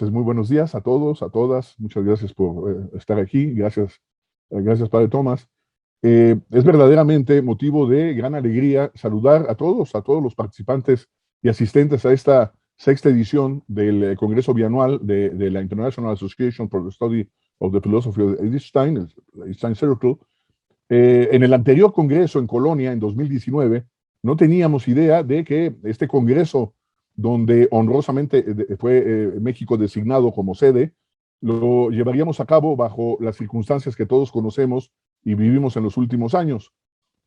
Pues muy buenos días a todos, a todas. Muchas gracias por estar aquí. Gracias, Padre Tomás. Es verdaderamente motivo de gran alegría saludar a todos los participantes y asistentes a esta sexta edición del Congreso Bianual de la International Association for the Study of the Philosophy of Edith Stein, el Edith Stein Circle. En el anterior Congreso en Colonia, en 2019, no teníamos idea de que este Congreso, donde honrosamente fue México designado como sede, lo llevaríamos a cabo bajo las circunstancias que todos conocemos y vivimos en los últimos años,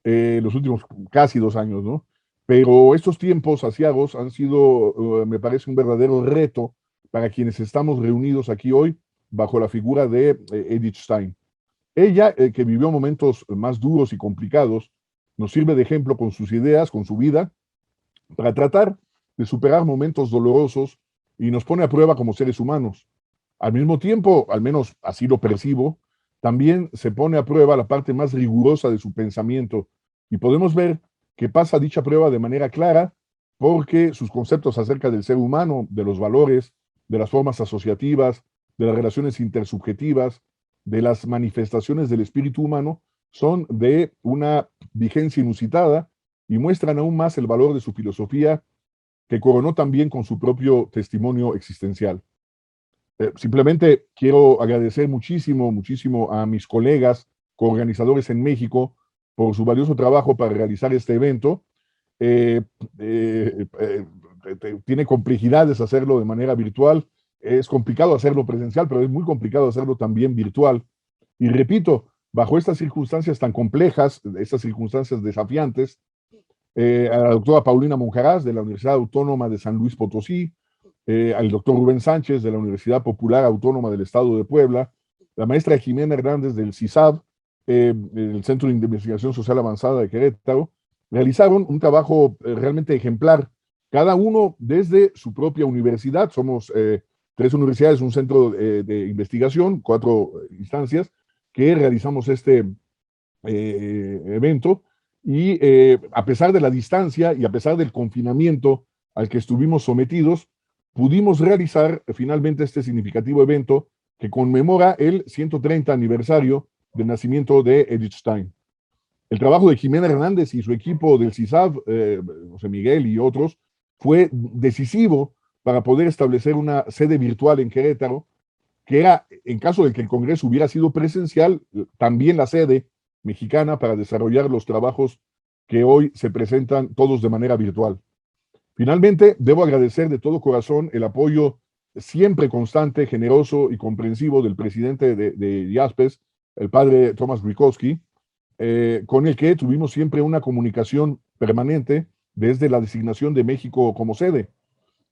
los últimos casi 2 años, ¿no? Pero estos tiempos aciagos han sido, me parece, un verdadero reto para quienes estamos reunidos aquí hoy bajo la figura de Edith Stein. Ella, que vivió momentos más duros y complicados, nos sirve de ejemplo con sus ideas, con su vida, para tratar de superar momentos dolorosos y nos pone a prueba como seres humanos. Al mismo tiempo, al menos así lo percibo, también se pone a prueba la parte más rigurosa de su pensamiento y podemos ver que pasa dicha prueba de manera clara porque sus conceptos acerca del ser humano, de los valores, de las formas asociativas, de las relaciones intersubjetivas, de las manifestaciones del espíritu humano, son de una vigencia inusitada y muestran aún más el valor de su filosofía, que coronó también con su propio testimonio existencial. Simplemente quiero agradecer muchísimo, muchísimo a mis colegas coorganizadores en México por su valioso trabajo para realizar este evento. Eh, eh, eh, Tiene complejidades hacerlo de manera virtual, es complicado hacerlo presencial, pero es muy complicado hacerlo también virtual. Y repito, bajo estas circunstancias tan complejas, estas circunstancias desafiantes, a la doctora Paulina Monjarás de la Universidad Autónoma de San Luis Potosí, al doctor Rubén Sánchez de la Universidad Popular Autónoma del Estado de Puebla, la maestra Jimena Hernández del CISAB, el Centro de Investigación Social Avanzada de Querétaro, realizaron un trabajo realmente ejemplar, cada uno desde su propia universidad. Somos 3 universidades, un centro de investigación, 4 instancias, que realizamos este evento. Y a pesar de la distancia y a pesar del confinamiento al que estuvimos sometidos, pudimos realizar finalmente este significativo evento que conmemora el 130 aniversario del nacimiento de Edith Stein. El trabajo de Jimena Hernández y su equipo del CISAB, José Miguel y otros, fue decisivo para poder establecer una sede virtual en Querétaro, que era, en caso de que el Congreso hubiera sido presencial, también la sede mexicana para desarrollar los trabajos que hoy se presentan todos de manera virtual. Finalmente, debo agradecer de todo corazón el apoyo siempre constante, generoso y comprensivo del presidente de IASPES, el padre Tomás Grikowski, con el que tuvimos siempre una comunicación permanente desde la designación de México como sede.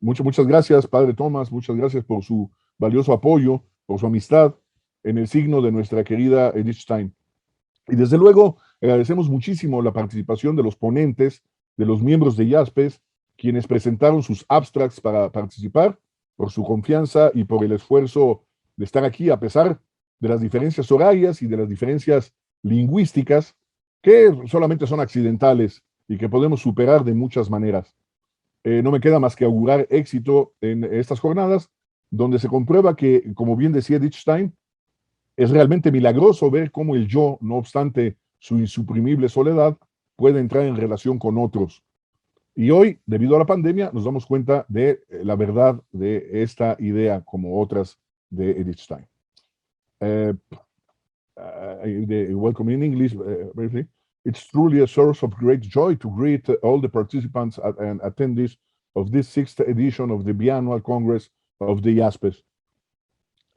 Muchas gracias, padre Tomás, muchas gracias por su valioso apoyo, por su amistad en el signo de nuestra querida Edith Stein. Y desde luego agradecemos muchísimo la participación de los ponentes, de los miembros de IASPES, quienes presentaron sus abstracts para participar, por su confianza y por el esfuerzo de estar aquí a pesar de las diferencias horarias y de las diferencias lingüísticas que solamente son accidentales y que podemos superar de muchas maneras. No me queda más que augurar éxito en estas jornadas, donde se comprueba que, como bien decía Edith Stein, es realmente milagroso ver cómo el yo, no obstante su insuprimible soledad, puede entrar en relación con otros. Y hoy, debido a la pandemia, nos damos cuenta de la verdad de esta idea, como otras de Edith Stein. Welcome in English, briefly. It's truly a source of great joy to greet all the participants and attendees of this sixth edition of the Biannual Congress of the IASPES.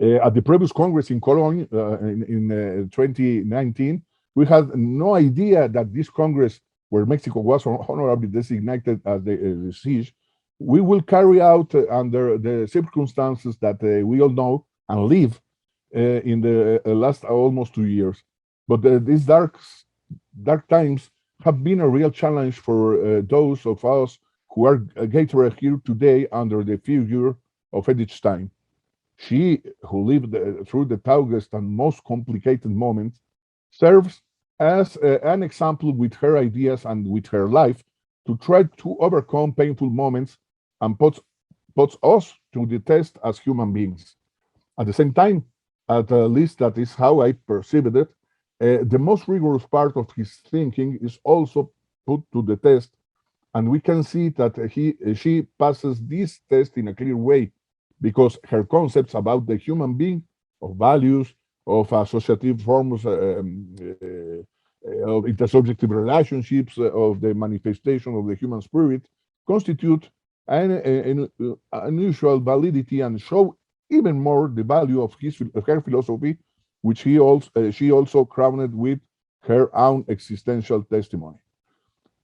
At the previous Congress in Cologne in 2019, we had no idea that this Congress, where Mexico was honorably designated as the siege, we will carry out under the circumstances that we all know and live in the last almost 2 years. But these dark times have been a real challenge for those of us who are gathered here today under the figure of Edith Stein. She, who lived through the toughest and most complicated moments, serves as an example with her ideas and with her life to try to overcome painful moments and put puts us to the test as human beings. At the same time, at least that is how I perceived it, the most rigorous part of his thinking is also put to the test, and we can see that she passes this test in a clear way, because her concepts about the human being, of values, of associative forms, of intersubjective relationships, of the manifestation of the human spirit, constitute an unusual validity and show even more the value of her philosophy, which she also crowned with her own existential testimony.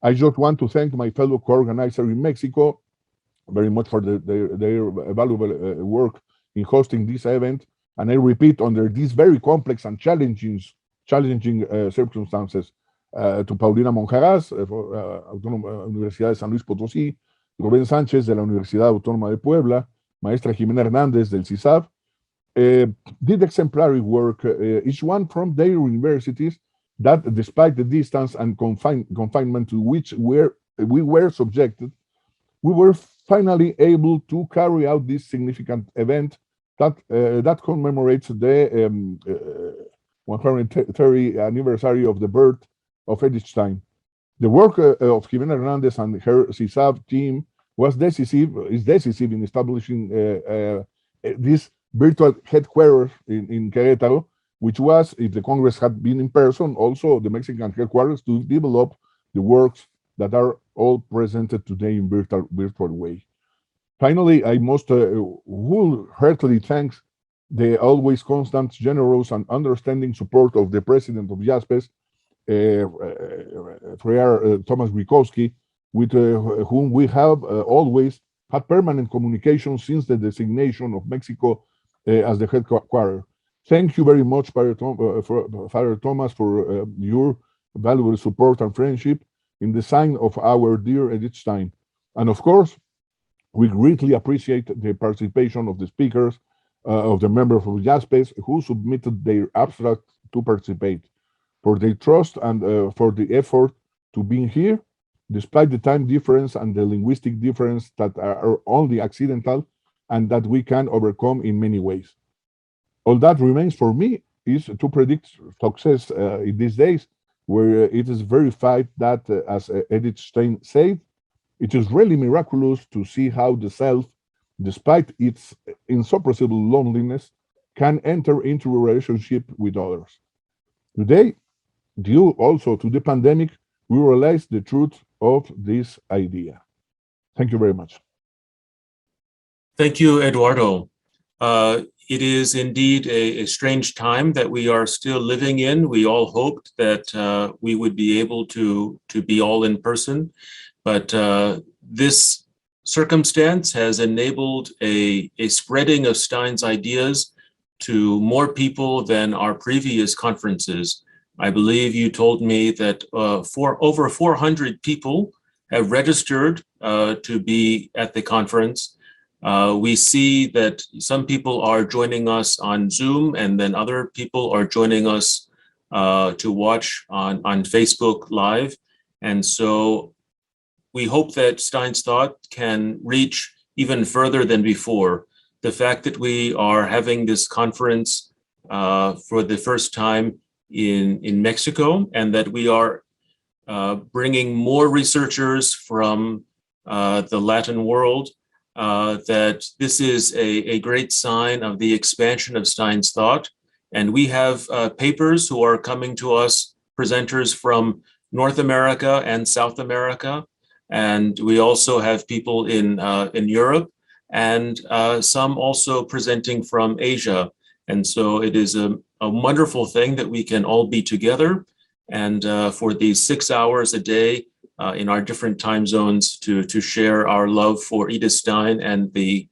I just want to thank my fellow co-organizer in Mexico very much for their valuable work in hosting this event. And I repeat, under these very complex and challenging circumstances, to Paulina Monjaraz, Universidad de San Luis Potosí, Rubén Sánchez de la Universidad Autónoma de Puebla, Maestra Jimena Hernández del CISAB, did exemplary work, each one from their universities, that despite the distance and confinement to which we were subjected, we were finally able to carry out this significant event that commemorates the 130th anniversary of the birth of Edith Stein. The work of Jimena Hernandez and her CISAB team is decisive in establishing this virtual headquarters in Querétaro, which was, if the Congress had been in person, also the Mexican headquarters to develop the works that are all presented today in virtual way. Finally, I must wholeheartedly thank the always constant, generous, and understanding support of the president of JASPES, Thomas Grikowski, with whom we have always had permanent communication since the designation of Mexico as the headquarters. Thank you very much, Father Thomas, for your valuable support and friendship in the sign of our dear Edith Stein. And of course, we greatly appreciate the participation of the speakers, of the members of JASPES who submitted their abstract to participate, for their trust and for the effort to be here, despite the time difference and the linguistic difference that are only accidental and that we can overcome in many ways. All that remains for me is to predict success in these days, where it is verified that, as Edith Stein said, it is really miraculous to see how the self, despite its insuppressible loneliness, can enter into a relationship with others. Today, due also to the pandemic, we realize the truth of this idea. Thank you very much. Thank you, Eduardo. It is indeed a strange time that we are still living in. We all hoped that we would be able to be all in person, but this circumstance has enabled a spreading of Stein's ideas to more people than our previous conferences. I believe you told me that over 400 people have registered to be at the conference. We see that some people are joining us on Zoom, and then other people are joining us to watch on Facebook Live. And so we hope that Stein's thought can reach even further than before. The fact that we are having this conference for the first time in Mexico, and that we are bringing more researchers from the Latin world, that this is a great sign of the expansion of Stein's thought. And we have papers who are coming to us, presenters from North America and South America. And we also have people in Europe, and some also presenting from Asia. And so it is a wonderful thing that we can all be together, and for these 6 hours a day in our different time zones to share our love for Edith Stein and the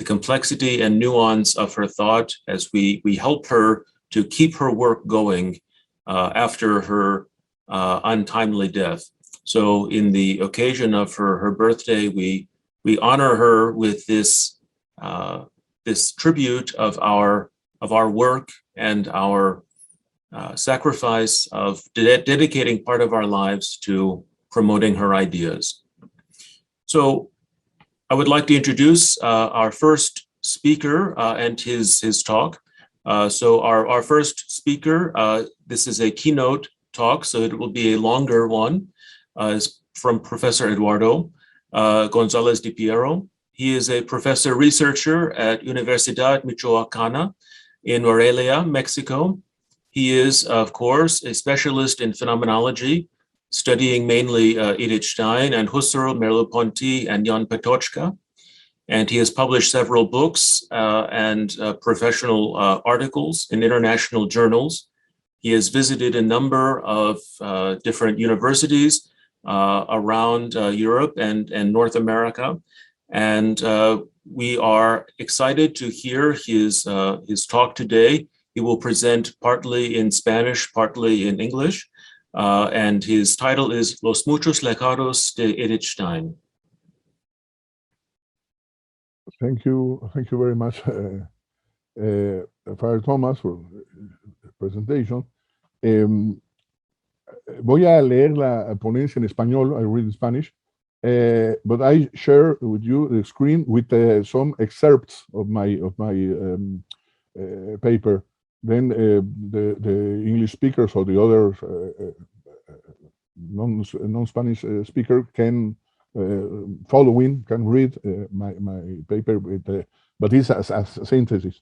complexity and nuance of her thought as we help her to keep her work going after her untimely death. So in the occasion of her birthday, we honor her with this tribute of our work and our sacrifice of dedicating part of our lives to promoting her ideas. So I would like to introduce our first speaker and his talk. So our first speaker, this is a keynote talk, so it will be a longer one, is from Professor Eduardo González Di Pierro. He is a professor researcher at Universidad Michoacana in Morelia, Mexico. He is, of course, a specialist in phenomenology, studying mainly Edith Stein and Husserl, Merleau-Ponty, and Jan Patočka. And he has published several books and professional articles in international journals. He has visited a number of different universities around Europe and North America. And we are excited to hear his talk today. He will present partly in Spanish, partly in English. And his title is Los muchos legados de Edith Stein. Thank you very much, Father Thomas, for the presentation. Voy a leer la ponencia en español. I read in Spanish, but I share with you the screen with some excerpts of my paper. Then the English speakers or the other non-Spanish speaker can can read my paper, but it's as synthesis.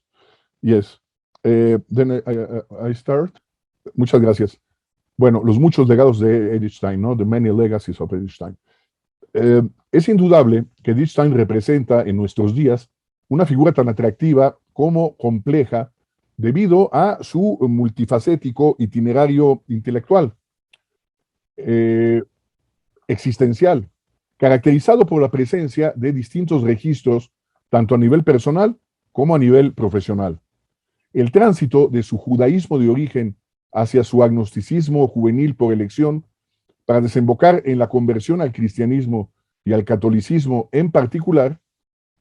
Yes. Then I start. Muchas gracias. Bueno, los muchos legados de Edith Stein, ¿no? The many legacies of Edith Stein. Es indudable que Edith Stein representa en nuestros días una figura tan atractiva como compleja debido a su multifacético itinerario intelectual, existencial, caracterizado por la presencia de distintos registros, tanto a nivel personal como a nivel profesional. El tránsito de su judaísmo de origen hacia su agnosticismo juvenil por elección, para desembocar en la conversión al cristianismo y al catolicismo en particular,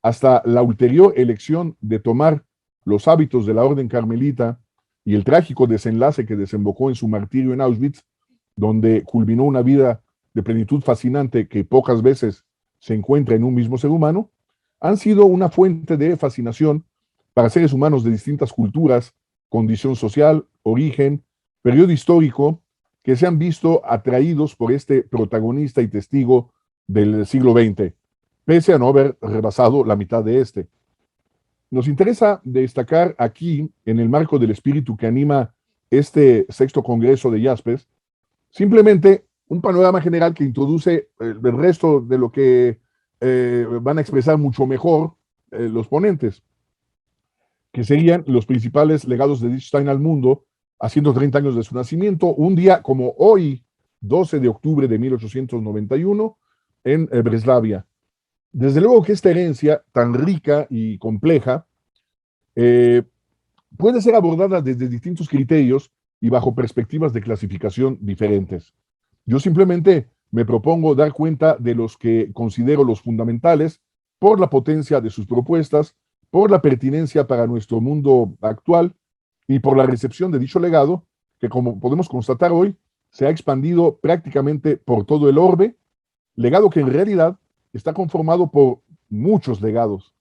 hasta la ulterior elección de tomar los hábitos de la orden carmelita y el trágico desenlace que desembocó en su martirio en Auschwitz, donde culminó una vida de plenitud fascinante que pocas veces se encuentra en un mismo ser humano, han sido una fuente de fascinación para seres humanos de distintas culturas, condición social, origen, periodo histórico, que se han visto atraídos por este protagonista y testigo del siglo XX, pese a no haber rebasado la mitad de este. Nos interesa destacar aquí, en el marco del espíritu que anima este sexto congreso de Jaspers, simplemente un panorama general que introduce el resto de lo que van a expresar mucho mejor los ponentes, que serían los principales legados de Edith Stein al mundo, a 130 años de su nacimiento, un día como hoy, 12 de octubre de 1891, en Breslavia. Desde luego que esta herencia tan rica y compleja puede ser abordada desde distintos criterios y bajo perspectivas de clasificación diferentes. Yo simplemente me propongo dar cuenta de los que considero los fundamentales por la potencia de sus propuestas, por la pertinencia para nuestro mundo actual y por la recepción de dicho legado, que como podemos constatar hoy, se ha expandido prácticamente por todo el orbe, legado que en realidad está conformado por muchos legados.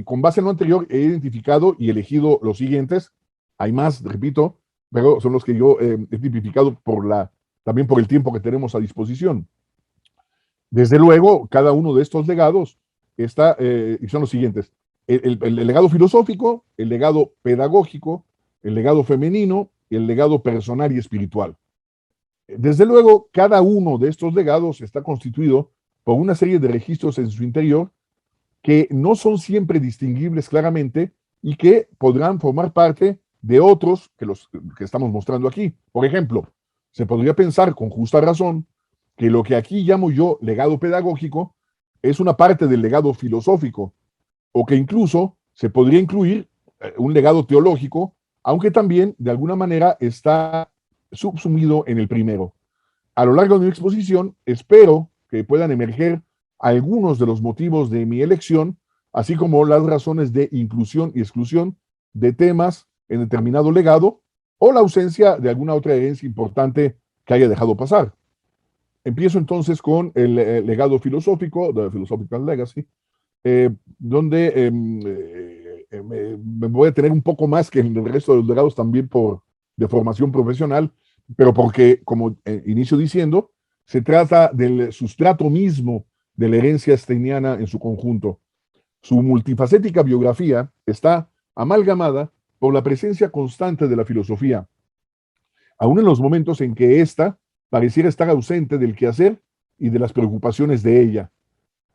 Con base en lo anterior, he identificado y elegido los siguientes. Hay más, repito, pero son los que yo he tipificado también por el tiempo que tenemos a disposición. Desde luego, cada uno de estos legados y son los siguientes. El legado filosófico, el legado pedagógico, el legado femenino, el legado personal y espiritual. Desde luego, cada uno de estos legados está constituido por una serie de registros en su interior que no son siempre distinguibles claramente y que podrán formar parte de otros que los que estamos mostrando aquí. Por ejemplo, se podría pensar con justa razón que lo que aquí llamo yo legado pedagógico es una parte del legado filosófico, o que incluso se podría incluir un legado teológico, aunque también de alguna manera está subsumido en el primero. A lo largo de mi exposición, espero que puedan emerger algunos de los motivos de mi elección, así como las razones de inclusión y exclusión de temas en determinado legado, o la ausencia de alguna otra herencia importante que haya dejado pasar. Empiezo entonces con el legado filosófico, The Philosophical Legacy, donde me voy a tener un poco más que en el resto de los legados también de formación profesional, pero porque, como inicio diciendo, se trata del sustrato mismo de la herencia steiniana en su conjunto. Su multifacética biografía está amalgamada por la presencia constante de la filosofía, aun en los momentos en que ésta pareciera estar ausente del quehacer y de las preocupaciones de ella.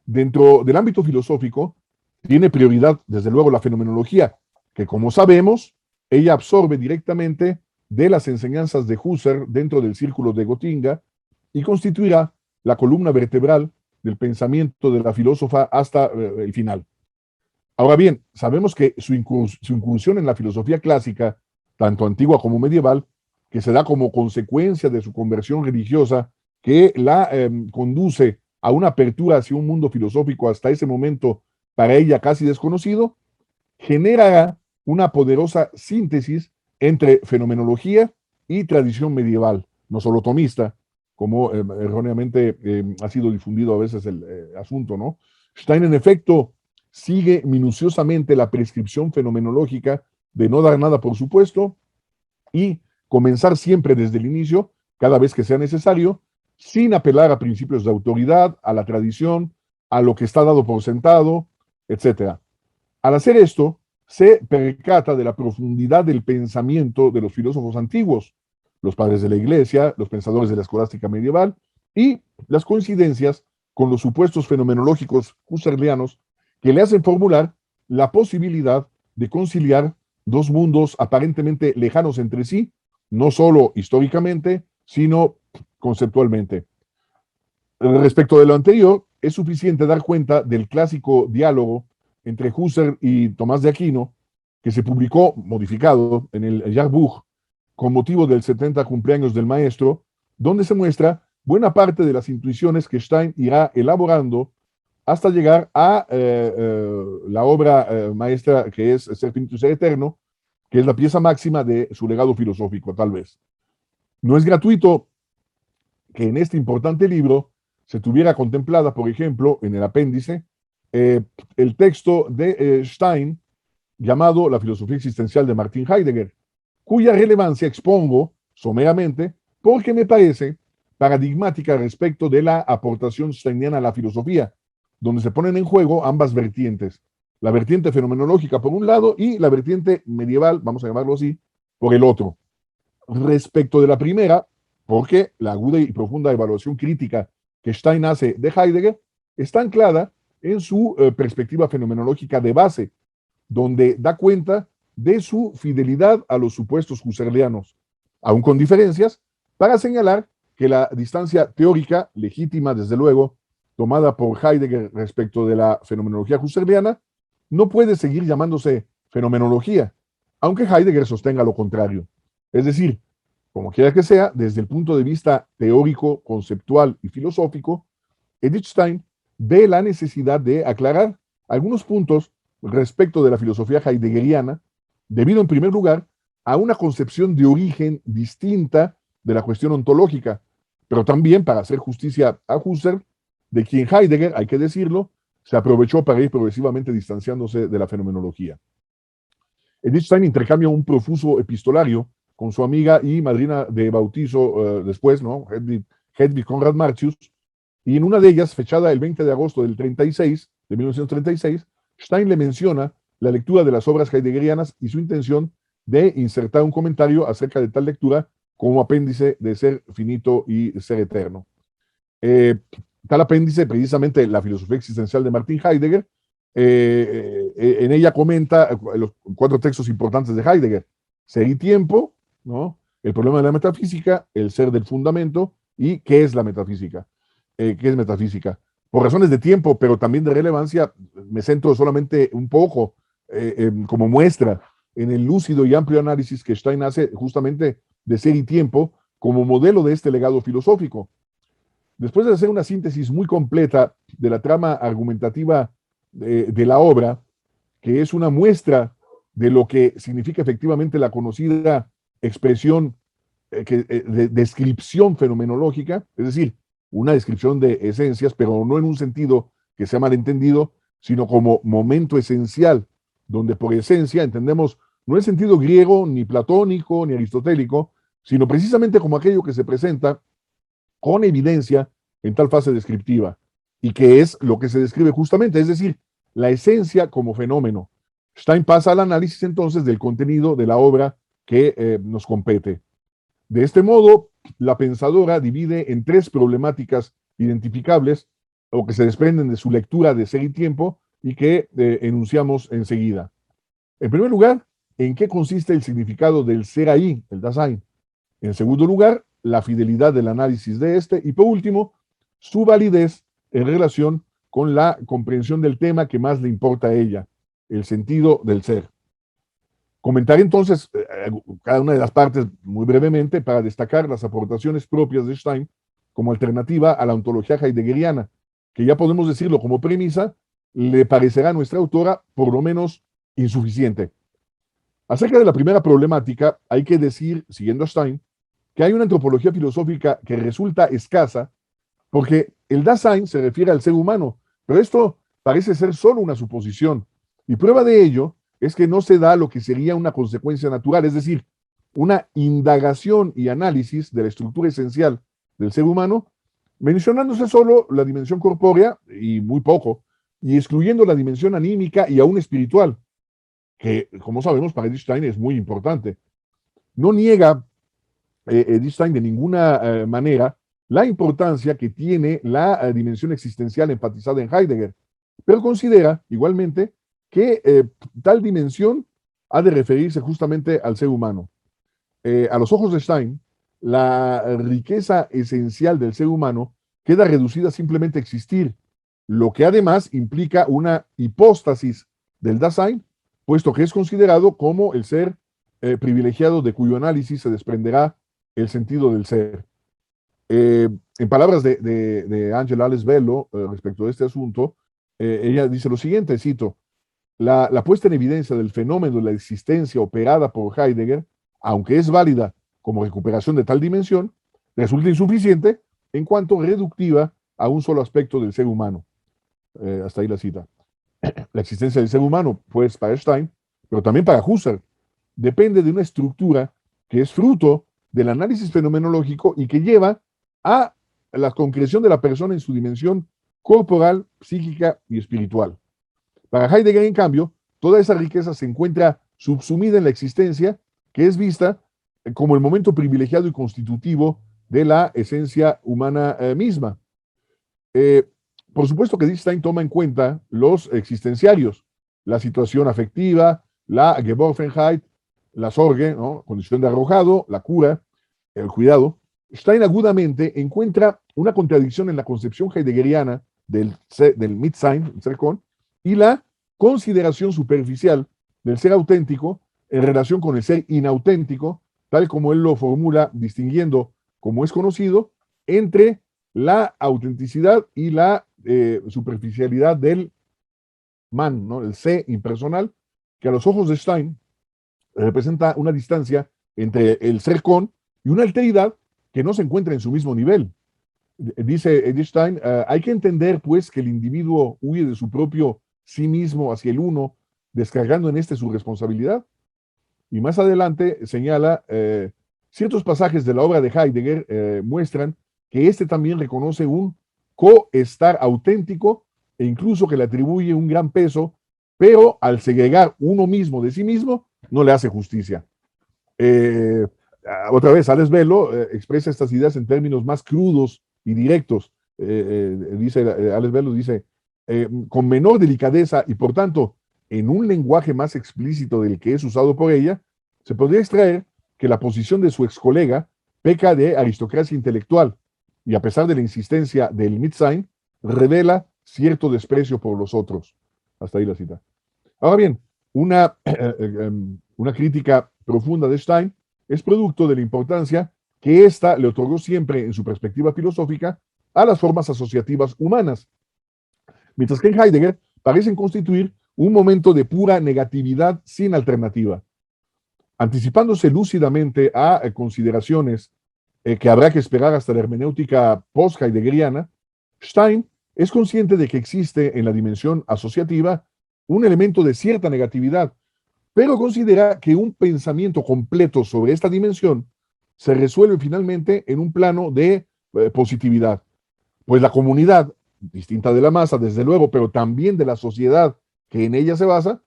Dentro del ámbito filosófico, tiene prioridad, desde luego, la fenomenología, que, como sabemos, ella absorbe directamente de las enseñanzas de Husserl dentro del círculo de Gotinga y constituirá la columna vertebral del pensamiento de la filósofa hasta el final. Ahora bien, sabemos que su incursión en la filosofía clásica, tanto antigua como medieval, que se da como consecuencia de su conversión religiosa, que la conduce a una apertura hacia un mundo filosófico hasta ese momento para ella casi desconocido, generará una poderosa síntesis entre fenomenología y tradición medieval, no solo tomista, como erróneamente ha sido difundido a veces el asunto, ¿no? Stein, en efecto, sigue minuciosamente la prescripción fenomenológica de no dar nada por supuesto y comenzar siempre desde el inicio, cada vez que sea necesario, sin apelar a principios de autoridad, a la tradición, a lo que está dado por sentado, etc. Al hacer esto, se percata de la profundidad del pensamiento de los filósofos antiguos, los padres de la Iglesia, los pensadores de la escolástica medieval, y las coincidencias con los supuestos fenomenológicos husserlianos que le hacen formular la posibilidad de conciliar dos mundos aparentemente lejanos entre sí, no solo históricamente, sino conceptualmente. Respecto de lo anterior, es suficiente dar cuenta del clásico diálogo entre Husserl y Tomás de Aquino, que se publicó modificado en el Jahrbuch con motivo del 70 cumpleaños del maestro, donde se muestra buena parte de las intuiciones que Stein irá elaborando hasta llegar a la obra maestra que es Ser finito y ser eterno, que es la pieza máxima de su legado filosófico, tal vez. No es gratuito que en este importante libro se tuviera contemplada, por ejemplo, en el apéndice, el texto de Stein llamado La filosofía existencial de Martin Heidegger, cuya relevancia expongo someramente porque me parece paradigmática respecto de la aportación steiniana a la filosofía, donde se ponen en juego ambas vertientes, la vertiente fenomenológica por un lado y la vertiente medieval, vamos a llamarlo así, por el otro. Respecto de la primera, porque la aguda y profunda evaluación crítica que Stein hace de Heidegger está anclada en su perspectiva fenomenológica de base, donde da cuenta de su fidelidad a los supuestos husserlianos, aún con diferencias, para señalar que la distancia teórica, legítima desde luego, tomada por Heidegger respecto de la fenomenología husserliana, no puede seguir llamándose fenomenología, aunque Heidegger sostenga lo contrario. Es decir, como quiera que sea, desde el punto de vista teórico, conceptual y filosófico, Edith Stein ve la necesidad de aclarar algunos puntos respecto de la filosofía heideggeriana, debido en primer lugar a una concepción de origen distinta de la cuestión ontológica, pero también para hacer justicia a Husserl, de quien Heidegger, hay que decirlo, se aprovechó para ir progresivamente distanciándose de la fenomenología. Edith Stein intercambia un profuso epistolario con su amiga y madrina de bautizo después, ¿no? Hedwig Conrad Martius, y en una de ellas, fechada el 20 de agosto del 36, de 1936, Stein le menciona la lectura de las obras heideggerianas y su intención de insertar un comentario acerca de tal lectura como apéndice de Ser finito y ser eterno. Tal apéndice, precisamente la filosofía existencial de Martin Heidegger, en ella comenta los 4 textos importantes de Heidegger: Ser y tiempo, ¿no? El problema de la metafísica, el ser del fundamento y qué es la metafísica. ¿Qué es metafísica? Por razones de tiempo, pero también de relevancia, me centro solamente un poco como muestra en el lúcido y amplio análisis que Stein hace justamente de ser y tiempo como modelo de este legado filosófico. Después de hacer una síntesis muy completa de la trama argumentativa de la obra, que es una muestra de lo que significa efectivamente la conocida expresión de descripción fenomenológica, es decir, una descripción de esencias, pero no en un sentido que sea malentendido, sino como momento esencial, donde por esencia entendemos no el sentido griego, ni platónico, ni aristotélico, sino precisamente como aquello que se presenta con evidencia en tal fase descriptiva, y que es lo que se describe justamente, es decir, la esencia como fenómeno. Stein pasa al análisis entonces del contenido de la obra que nos compete. De este modo, la pensadora divide en tres problemáticas identificables o que se desprenden de su lectura de Ser y Tiempo y que enunciamos enseguida. En primer lugar, ¿en qué consiste el significado del ser ahí, el Dasein? En segundo lugar, la fidelidad del análisis de este. Y por último, su validez en relación con la comprensión del tema que más le importa a ella, el sentido del ser. Comentaré entonces cada una de las partes muy brevemente para destacar las aportaciones propias de Stein como alternativa a la ontología heideggeriana, que ya podemos decirlo como premisa, le parecerá a nuestra autora por lo menos insuficiente. Acerca de la primera problemática, hay que decir, siguiendo a Stein, que hay una antropología filosófica que resulta escasa porque el Dasein se refiere al ser humano, pero esto parece ser solo una suposición. Y prueba de ello es que no se da lo que sería una consecuencia natural, es decir, una indagación y análisis de la estructura esencial del ser humano, mencionándose solo la dimensión corpórea, y muy poco, y excluyendo la dimensión anímica y aún espiritual, que, como sabemos, para Edith Stein es muy importante. No niega Edith Stein de ninguna manera la importancia que tiene la dimensión existencial enfatizada en Heidegger, pero considera igualmente que tal dimensión ha de referirse justamente al ser humano. A los ojos de Stein, la riqueza esencial del ser humano queda reducida simplemente a existir, lo que además implica una hipóstasis del Dasein, puesto que es considerado como el ser privilegiado de cuyo análisis se desprenderá el sentido del ser. En palabras de Angela Alesbello respecto de este asunto, ella dice lo siguiente, cito, la puesta en evidencia del fenómeno de la existencia operada por Heidegger, aunque es válida como recuperación de tal dimensión, resulta insuficiente en cuanto reductiva a un solo aspecto del ser humano. Hasta ahí la cita. La existencia del ser humano, pues para Stein, pero también para Husserl, depende de una estructura que es fruto del análisis fenomenológico y que lleva a la concreción de la persona en su dimensión corporal, psíquica y espiritual. Para Heidegger, en cambio, toda esa riqueza se encuentra subsumida en la existencia, que es vista como el momento privilegiado y constitutivo de la esencia humana misma. Por supuesto que Stein toma en cuenta los existenciarios, la situación afectiva, la Geworfenheit, la Sorge, ¿no? Condición de arrojado, la cura, el cuidado. Stein agudamente encuentra una contradicción en la concepción heideggeriana del Mitsein, el ser con, y la consideración superficial del ser auténtico en relación con el ser inauténtico, tal como él lo formula, distinguiendo, como es conocido, entre la autenticidad y la superficialidad del man, ¿no? El sé impersonal, que a los ojos de Stein representa una distancia entre el ser con y una alteridad que no se encuentra en su mismo nivel. Dice Edith Stein, hay que entender pues que el individuo huye de su propio sí mismo hacia el uno, descargando en este su responsabilidad. Y más adelante señala, ciertos pasajes de la obra de Heidegger muestran que este también reconoce un coestar auténtico e incluso que le atribuye un gran peso, pero al segregar uno mismo de sí mismo, no le hace justicia. Otra vez, Alesbello expresa estas ideas en términos más crudos y directos. Alesbello dice, con menor delicadeza y por tanto en un lenguaje más explícito del que es usado por ella, se podría extraer que la posición de su ex colega peca de aristocracia intelectual y a pesar de la insistencia del Mitsein, revela cierto desprecio por los otros. Hasta ahí la cita. Ahora bien, una crítica profunda de Stein es producto de la importancia que ésta le otorgó siempre en su perspectiva filosófica a las formas asociativas humanas, mientras que en Heidegger parecen constituir un momento de pura negatividad sin alternativa. Anticipándose lúcidamente a consideraciones que habrá que esperar hasta la hermenéutica post-heideggeriana, Stein es consciente de que existe en la dimensión asociativa un elemento de cierta negatividad, pero considera que un pensamiento completo sobre esta dimensión se resuelve finalmente en un plano de positividad. Pues la comunidad, distinta de la masa, desde luego, pero también de la sociedad que en ella se basa,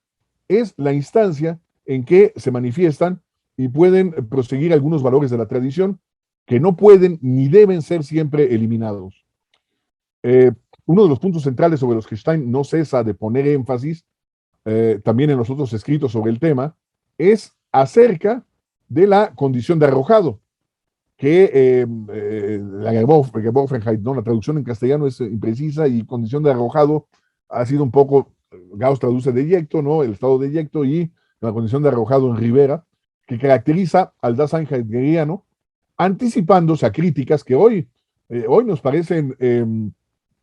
es la instancia en que se manifiestan y pueden proseguir algunos valores de la tradición que no pueden ni deben ser siempre eliminados. Uno de los puntos centrales sobre los que Stein no cesa de poner énfasis, también en los otros escritos sobre el tema, es acerca de la condición de arrojado, que la Geworfenheit, ¿no? La traducción en castellano es imprecisa y condición de arrojado ha sido un poco, Gauss traduce de eyecto, ¿no? El estado de eyecto y la condición de arrojado en Rivera, que caracteriza al Dasein heideggeriano, anticipándose a críticas que hoy nos parecen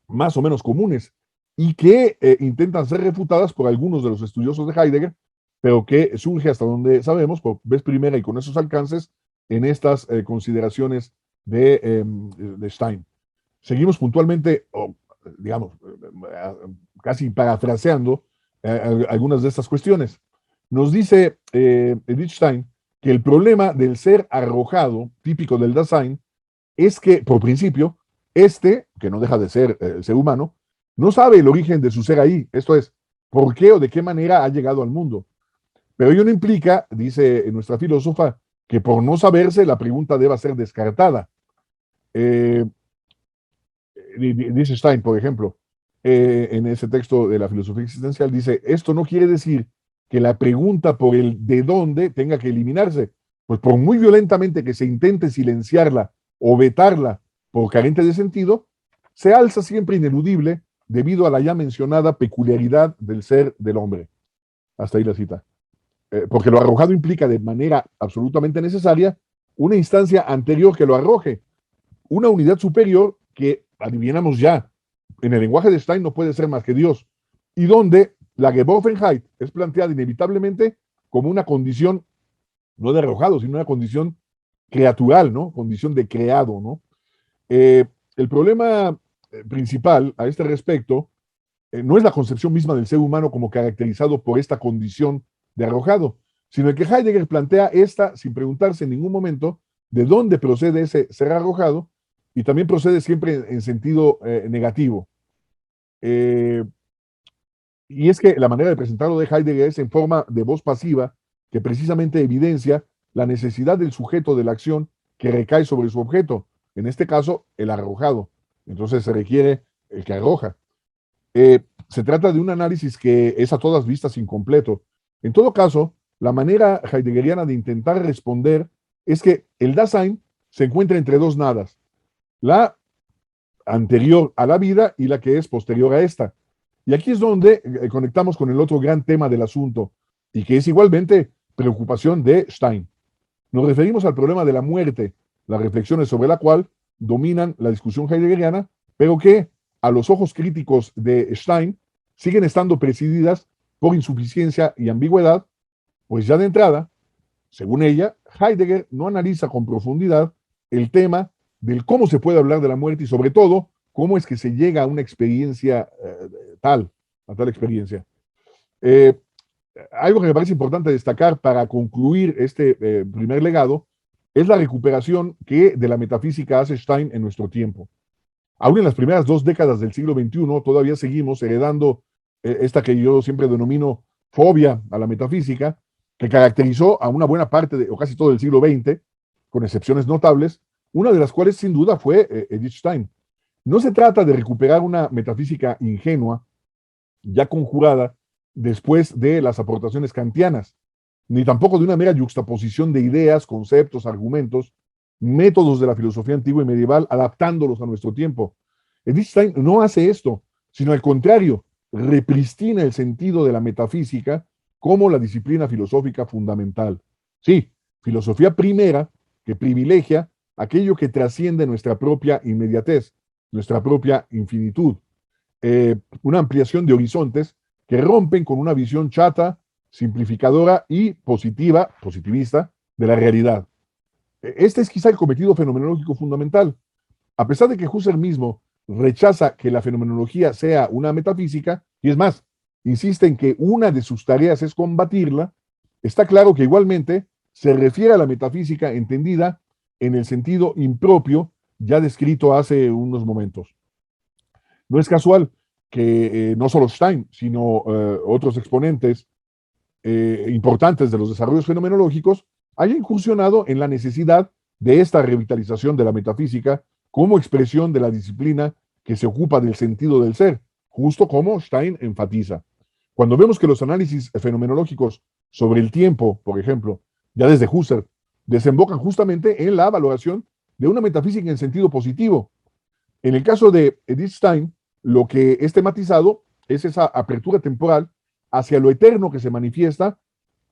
más o menos comunes y que intentan ser refutadas por algunos de los estudiosos de Heidegger, pero que surge hasta donde sabemos, por vez primera y con esos alcances, en estas consideraciones de Stein. Seguimos puntualmente, digamos, casi parafraseando algunas de estas cuestiones. Nos dice Edith Stein que el problema del ser arrojado, típico del Dasein, es que, por principio, que no deja de ser el ser humano, no sabe el origen de su ser ahí, esto es, por qué o de qué manera ha llegado al mundo. Pero ello no implica, dice nuestra filósofa, que por no saberse la pregunta deba ser descartada. Dice Stein, por ejemplo, en ese texto de la filosofía existencial, dice, esto no quiere decir que la pregunta por el de dónde tenga que eliminarse, pues por muy violentamente que se intente silenciarla o vetarla por carente de sentido, se alza siempre ineludible debido a la ya mencionada peculiaridad del ser del hombre. Hasta ahí la cita. Porque lo arrojado implica de manera absolutamente necesaria una instancia anterior que lo arroje, una unidad superior que, adivinamos ya, en el lenguaje de Stein no puede ser más que Dios, y donde la Geworfenheit es planteada inevitablemente como una condición, no de arrojado, sino una condición creatural, ¿no? Condición de creado, ¿no? El problema principal a este respecto no es la concepción misma del ser humano como caracterizado por esta condición de arrojado, sino que Heidegger plantea esta sin preguntarse en ningún momento de dónde procede ese ser arrojado, y también procede siempre en sentido negativo. Y es que la manera de presentarlo de Heidegger es en forma de voz pasiva, que precisamente evidencia la necesidad del sujeto de la acción que recae sobre su objeto, en este caso, el arrojado. Entonces se requiere el que arroja. Se trata de un análisis que es a todas vistas incompleto. En todo caso, la manera heideggeriana de intentar responder es que el Dasein se encuentra entre dos nadas, la anterior a la vida y la que es posterior a esta. Y aquí es donde conectamos con el otro gran tema del asunto, y que es igualmente preocupación de Stein. Nos referimos al problema de la muerte, las reflexiones sobre la cual dominan la discusión heideggeriana, pero que a los ojos críticos de Stein siguen estando presididas por insuficiencia y ambigüedad, pues ya de entrada, según ella, Heidegger no analiza con profundidad el tema del cómo se puede hablar de la muerte y sobre todo cómo es que se llega a una experiencia a tal experiencia. Algo que me parece importante destacar para concluir este primer legado es la recuperación que de la metafísica hace Stein en nuestro tiempo. Aún en las primeras 2 décadas del siglo XXI todavía seguimos heredando esta que yo siempre denomino fobia a la metafísica, que caracterizó a una buena parte o casi todo el siglo XX, con excepciones notables, una de las cuales sin duda fue Edith Stein. No se trata de recuperar una metafísica ingenua, ya conjurada después de las aportaciones kantianas, ni tampoco de una mera yuxtaposición de ideas, conceptos, argumentos, métodos de la filosofía antigua y medieval, adaptándolos a nuestro tiempo. Edith Stein no hace esto, sino al contrario, repristina el sentido de la metafísica como la disciplina filosófica fundamental. Sí, filosofía primera que privilegia aquello que trasciende nuestra propia inmediatez, nuestra propia infinitud. Una ampliación de horizontes que rompen con una visión chata, simplificadora y positivista de la realidad. Este es quizá el cometido fenomenológico fundamental. A pesar de que Husserl mismo rechaza que la fenomenología sea una metafísica, y es más, insiste en que una de sus tareas es combatirla, está claro que igualmente se refiere a la metafísica entendida en el sentido impropio ya descrito hace unos momentos. No es casual que no solo Stein, sino otros exponentes importantes de los desarrollos fenomenológicos hayan incursionado en la necesidad de esta revitalización de la metafísica como expresión de la disciplina que se ocupa del sentido del ser, justo como Stein enfatiza. Cuando vemos que los análisis fenomenológicos sobre el tiempo, por ejemplo, ya desde Husserl, desembocan justamente en la valoración de una metafísica en sentido positivo. En el caso de Edith Stein, lo que es tematizado es esa apertura temporal hacia lo eterno que se manifiesta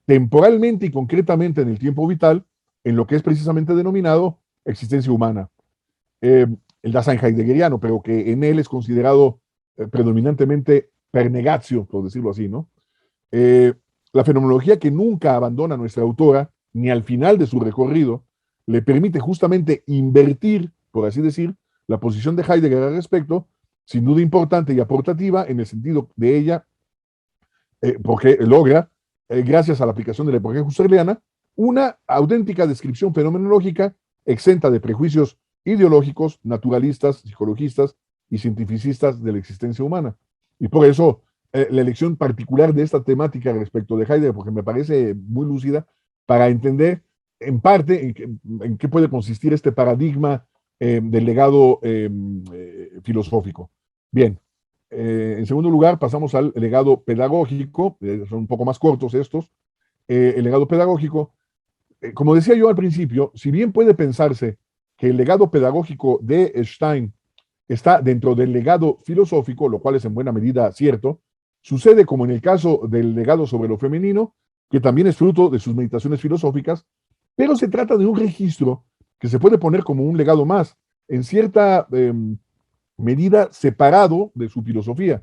temporalmente y concretamente en el tiempo vital, en lo que es precisamente denominado existencia humana. El Dasein heideggeriano, pero que en él es considerado predominantemente per negatio, por decirlo así, ¿no? La fenomenología que nunca abandona a nuestra autora, ni al final de su recorrido, le permite justamente invertir, por así decir, la posición de Heidegger al respecto, sin duda importante y aportativa en el sentido de ella, porque logra, gracias a la aplicación de la epopeya husserliana, una auténtica descripción fenomenológica exenta de prejuicios ideológicos, naturalistas, psicologistas y cientificistas de la existencia humana. Y por eso la elección particular de esta temática respecto de Heidegger, porque me parece muy lúcida, para entender en parte en qué puede consistir este paradigma del legado filosófico. Bien, en segundo lugar pasamos al legado pedagógico, son un poco más cortos estos. El legado pedagógico, como decía yo al principio, si bien puede pensarse que el legado pedagógico de Stein está dentro del legado filosófico, lo cual es en buena medida cierto, sucede como en el caso del legado sobre lo femenino, que también es fruto de sus meditaciones filosóficas, pero se trata de un registro que se puede poner como un legado más, en cierta medida separado de su filosofía.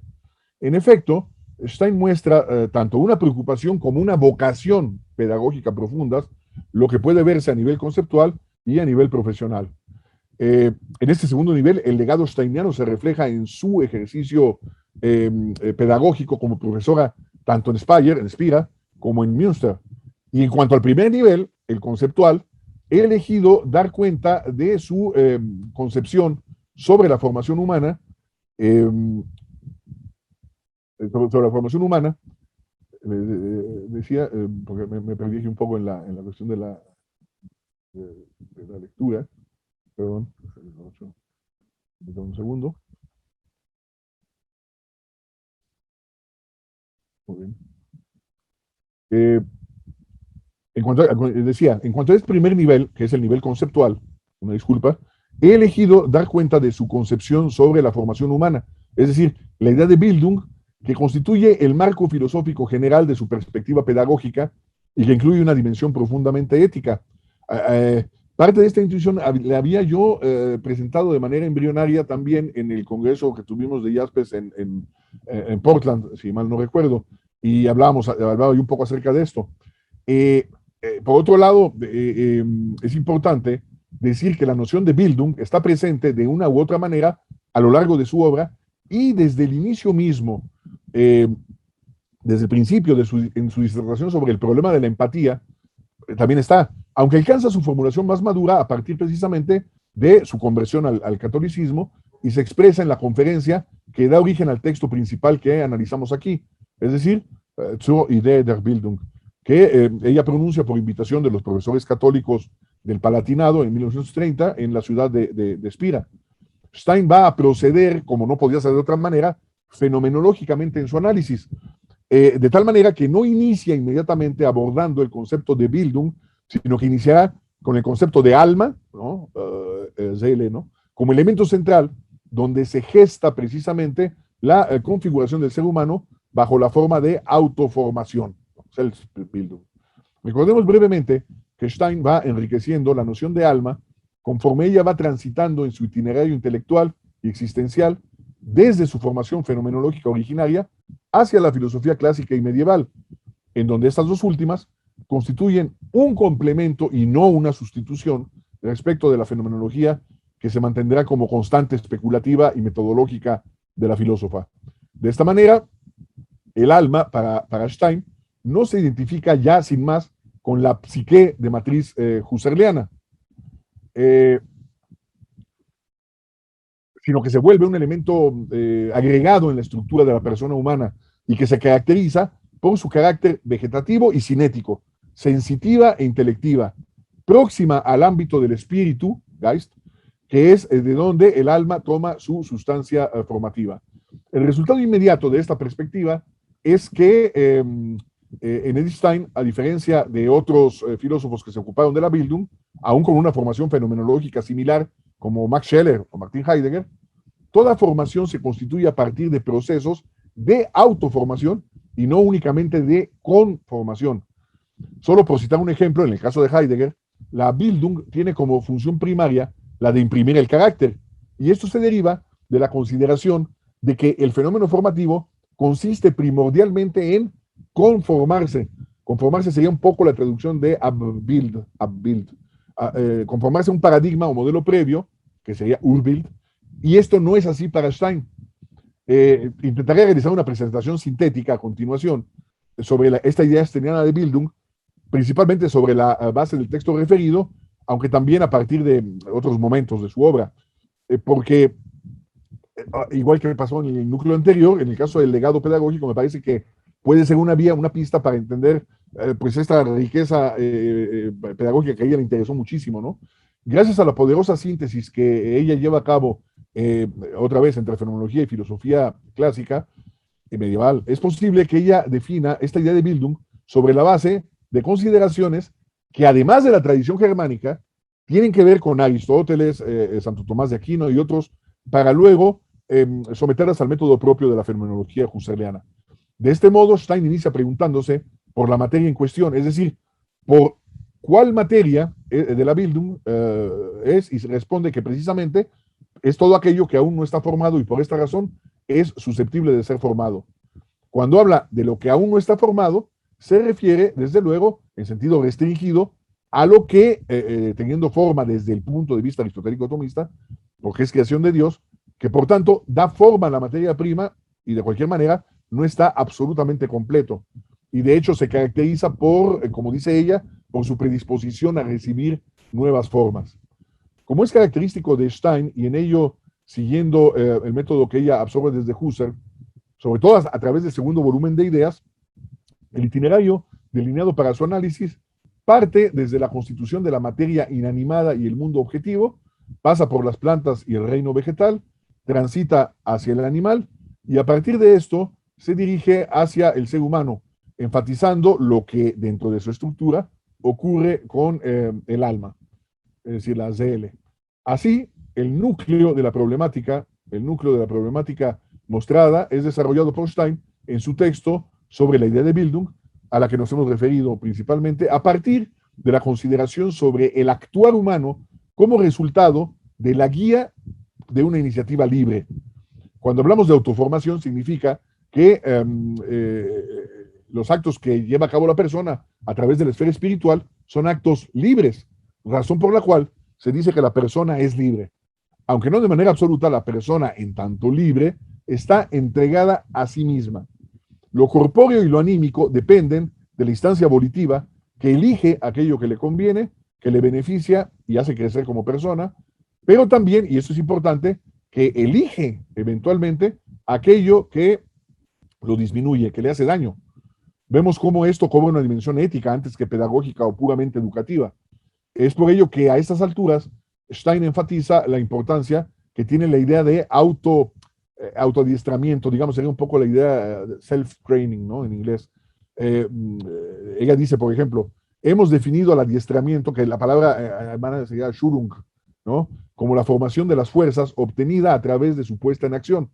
En efecto, Stein muestra tanto una preocupación como una vocación pedagógica profundas, lo que puede verse a nivel conceptual y a nivel profesional. En este segundo nivel, el legado steiniano se refleja en su ejercicio pedagógico como profesora, tanto en Speyer, en Spira, como en Münster. Y en cuanto al primer nivel, el conceptual, he elegido dar cuenta de su concepción sobre la formación humana, sobre la formación humana, decía, porque me perdí aquí un poco en la cuestión de la lectura, perdón, un segundo. Muy bien. Decía, en cuanto a este primer nivel, que es el nivel conceptual, una disculpa, he elegido dar cuenta de su concepción sobre la formación humana, es decir, la idea de Bildung, que constituye el marco filosófico general de su perspectiva pedagógica y que incluye una dimensión profundamente ética. Parte de esta intuición la había yo presentado de manera embrionaria también en el congreso que tuvimos de Jaspers en Portland, si mal no recuerdo, y hablaba yo un poco acerca de esto. Por otro lado, es importante decir que la noción de Bildung está presente de una u otra manera a lo largo de su obra y desde el inicio mismo, desde el principio en su disertación sobre el problema de la empatía, también está, aunque alcanza su formulación más madura a partir precisamente de su conversión al catolicismo y se expresa en la conferencia que da origen al texto principal que analizamos aquí, es decir, zur Idee der Bildung, que ella pronuncia por invitación de los profesores católicos del Palatinado en 1930 en la ciudad de Spira. Stein va a proceder, como no podía ser de otra manera, fenomenológicamente en su análisis, de tal manera que no inicia inmediatamente abordando el concepto de Bildung, sino que iniciará con el concepto de alma, ¿no? Seele, ¿no? Como elemento central, donde se gesta precisamente la configuración del ser humano bajo la forma de autoformación, Selbstbildung. Recordemos brevemente que Stein va enriqueciendo la noción de alma conforme ella va transitando en su itinerario intelectual y existencial desde su formación fenomenológica originaria hacia la filosofía clásica y medieval, en donde estas dos últimas constituyen un complemento y no una sustitución respecto de la fenomenología que se mantendrá como constante especulativa y metodológica de la filósofa. De esta manera, el alma, para Stein, no se identifica ya sin más con la psique de matriz husserliana, sino que se vuelve un elemento agregado en la estructura de la persona humana y que se caracteriza por su carácter vegetativo y cinético, sensitiva e intelectiva, próxima al ámbito del espíritu, Geist, que es de donde el alma toma su sustancia formativa. El resultado inmediato de esta perspectiva es que en Edith Stein, a diferencia de otros filósofos que se ocuparon de la Bildung, aún con una formación fenomenológica similar como Max Scheler o Martin Heidegger, toda formación se constituye a partir de procesos de autoformación y no únicamente de conformación. Solo por citar un ejemplo, en el caso de Heidegger, la Bildung tiene como función primaria la de imprimir el carácter, y esto se deriva de la consideración de que el fenómeno formativo consiste primordialmente en conformarse. Conformarse sería un poco la traducción de abbild. Conformarse a un paradigma o modelo previo, que sería Urbild, y esto no es así para Stein. Intentaré realizar una presentación sintética a continuación sobre esta idea steiniana de Bildung, principalmente sobre la base del texto referido, aunque también a partir de otros momentos de su obra, porque igual que pasó en el núcleo anterior, en el caso del legado pedagógico, me parece que puede ser una vía, una pista para entender pues esta riqueza pedagógica que a ella le interesó muchísimo, ¿no? Gracias a la poderosa síntesis que ella lleva a cabo otra vez entre fenomenología y filosofía clásica medieval, es posible que ella defina esta idea de Bildung sobre la base de consideraciones que, además de la tradición germánica, tienen que ver con Aristóteles, Santo Tomás de Aquino y otros, para luego someterlas al método propio de la fenomenología husserliana. De este modo, Stein inicia preguntándose por la materia en cuestión, es decir, por cuál materia de la Bildung es, y se responde que precisamente es todo aquello que aún no está formado y por esta razón es susceptible de ser formado. Cuando habla de lo que aún no está formado, se refiere, desde luego, en sentido restringido, a lo que, teniendo forma desde el punto de vista aristotélico-tomista, porque es creación de Dios, que por tanto da forma a la materia prima y de cualquier manera no está absolutamente completo. Y de hecho se caracteriza por, como dice ella, por su predisposición a recibir nuevas formas. Como es característico de Stein, y en ello siguiendo el método que ella absorbe desde Husserl, sobre todo a través del segundo volumen de ideas, el itinerario delineado para su análisis parte desde la constitución de la materia inanimada y el mundo objetivo, pasa por las plantas y el reino vegetal, transita hacia el animal y a partir de esto se dirige hacia el ser humano, enfatizando lo que dentro de su estructura ocurre con el alma, es decir, la ZL. Así, el núcleo de la problemática mostrada es desarrollado por Stein en su texto sobre la idea de Bildung, a la que nos hemos referido principalmente, a partir de la consideración sobre el actuar humano como resultado de la guía de una iniciativa libre. Cuando hablamos de autoformación, significa que los actos que lleva a cabo la persona a través de la esfera espiritual son actos libres, razón por la cual se dice que la persona es libre. Aunque no de manera absoluta, la persona, en tanto libre, está entregada a sí misma. Lo corpóreo y lo anímico dependen de la instancia volitiva que elige aquello que le conviene, que le beneficia y hace crecer como persona, pero también, y esto es importante, que elige eventualmente aquello que lo disminuye, que le hace daño. Vemos cómo esto cobra una dimensión ética antes que pedagógica o puramente educativa. Es por ello que a estas alturas Stein enfatiza la importancia que tiene la idea de autoadiestramiento, digamos, sería un poco la idea de self-training, ¿no? En inglés. Ella dice, por ejemplo, hemos definido el adiestramiento, que la palabra alemana sería Schulung, ¿no? Como la formación de las fuerzas obtenida a través de su puesta en acción.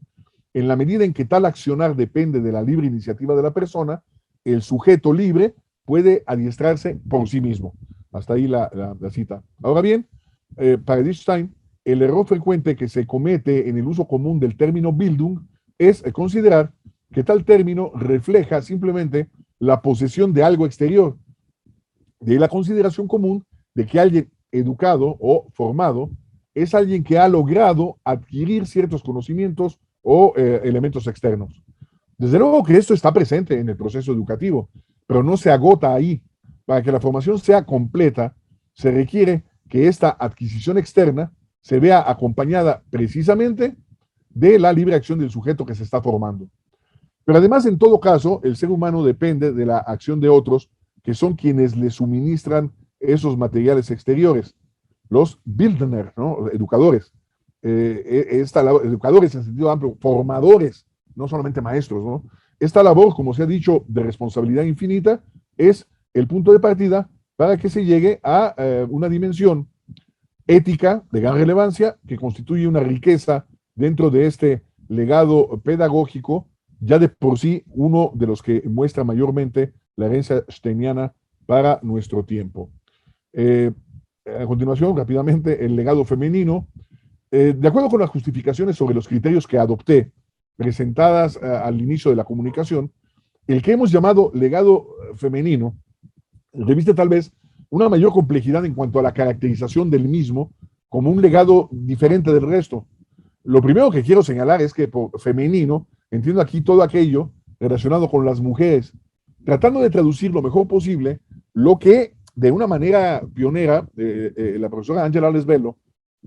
En la medida en que tal accionar depende de la libre iniciativa de la persona, el sujeto libre puede adiestrarse por sí mismo. Hasta ahí la cita. Ahora bien, para Edith Stein, el error frecuente que se comete en el uso común del término Bildung es considerar que tal término refleja simplemente la posesión de algo exterior, de la consideración común de que alguien educado o formado es alguien que ha logrado adquirir ciertos conocimientos o elementos externos. Desde luego que esto está presente en el proceso educativo, pero no se agota ahí. Para que la formación sea completa, se requiere que esta adquisición externa se vea acompañada precisamente de la libre acción del sujeto que se está formando. Pero además, en todo caso, el ser humano depende de la acción de otros, que son quienes le suministran esos materiales exteriores, los Bildner, ¿no? Educadores. Educadores en sentido amplio, formadores, no solamente maestros, ¿no? Esta labor, como se ha dicho, de responsabilidad infinita, es el punto de partida para que se llegue a una dimensión ética de gran relevancia que constituye una riqueza dentro de este legado pedagógico, ya de por sí uno de los que muestra mayormente la herencia steiniana para nuestro tiempo. A continuación, rápidamente, el legado femenino. De acuerdo con las justificaciones sobre los criterios que adopté, presentadas al inicio de la comunicación, el que hemos llamado legado femenino reviste tal vez una mayor complejidad en cuanto a la caracterización del mismo como un legado diferente del resto. Lo primero que quiero señalar es que por femenino entiendo aquí todo aquello relacionado con las mujeres, tratando de traducir lo mejor posible lo que de una manera pionera la profesora Ángela Lesbello,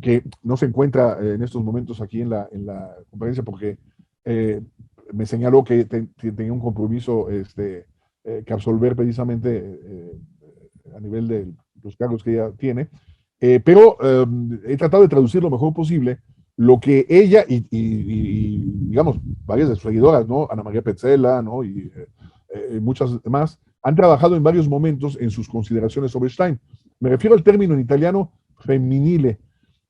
que no se encuentra en estos momentos aquí en la conferencia porque me señaló que tenía un compromiso que absolver precisamente a nivel de los cargos que ella tiene, pero he tratado de traducir lo mejor posible lo que ella y digamos, varias de sus seguidoras, ¿no? Ana María Petzela, ¿no? Y muchas más, han trabajado en varios momentos en sus consideraciones sobre Stein. Me refiero al término en italiano femminile,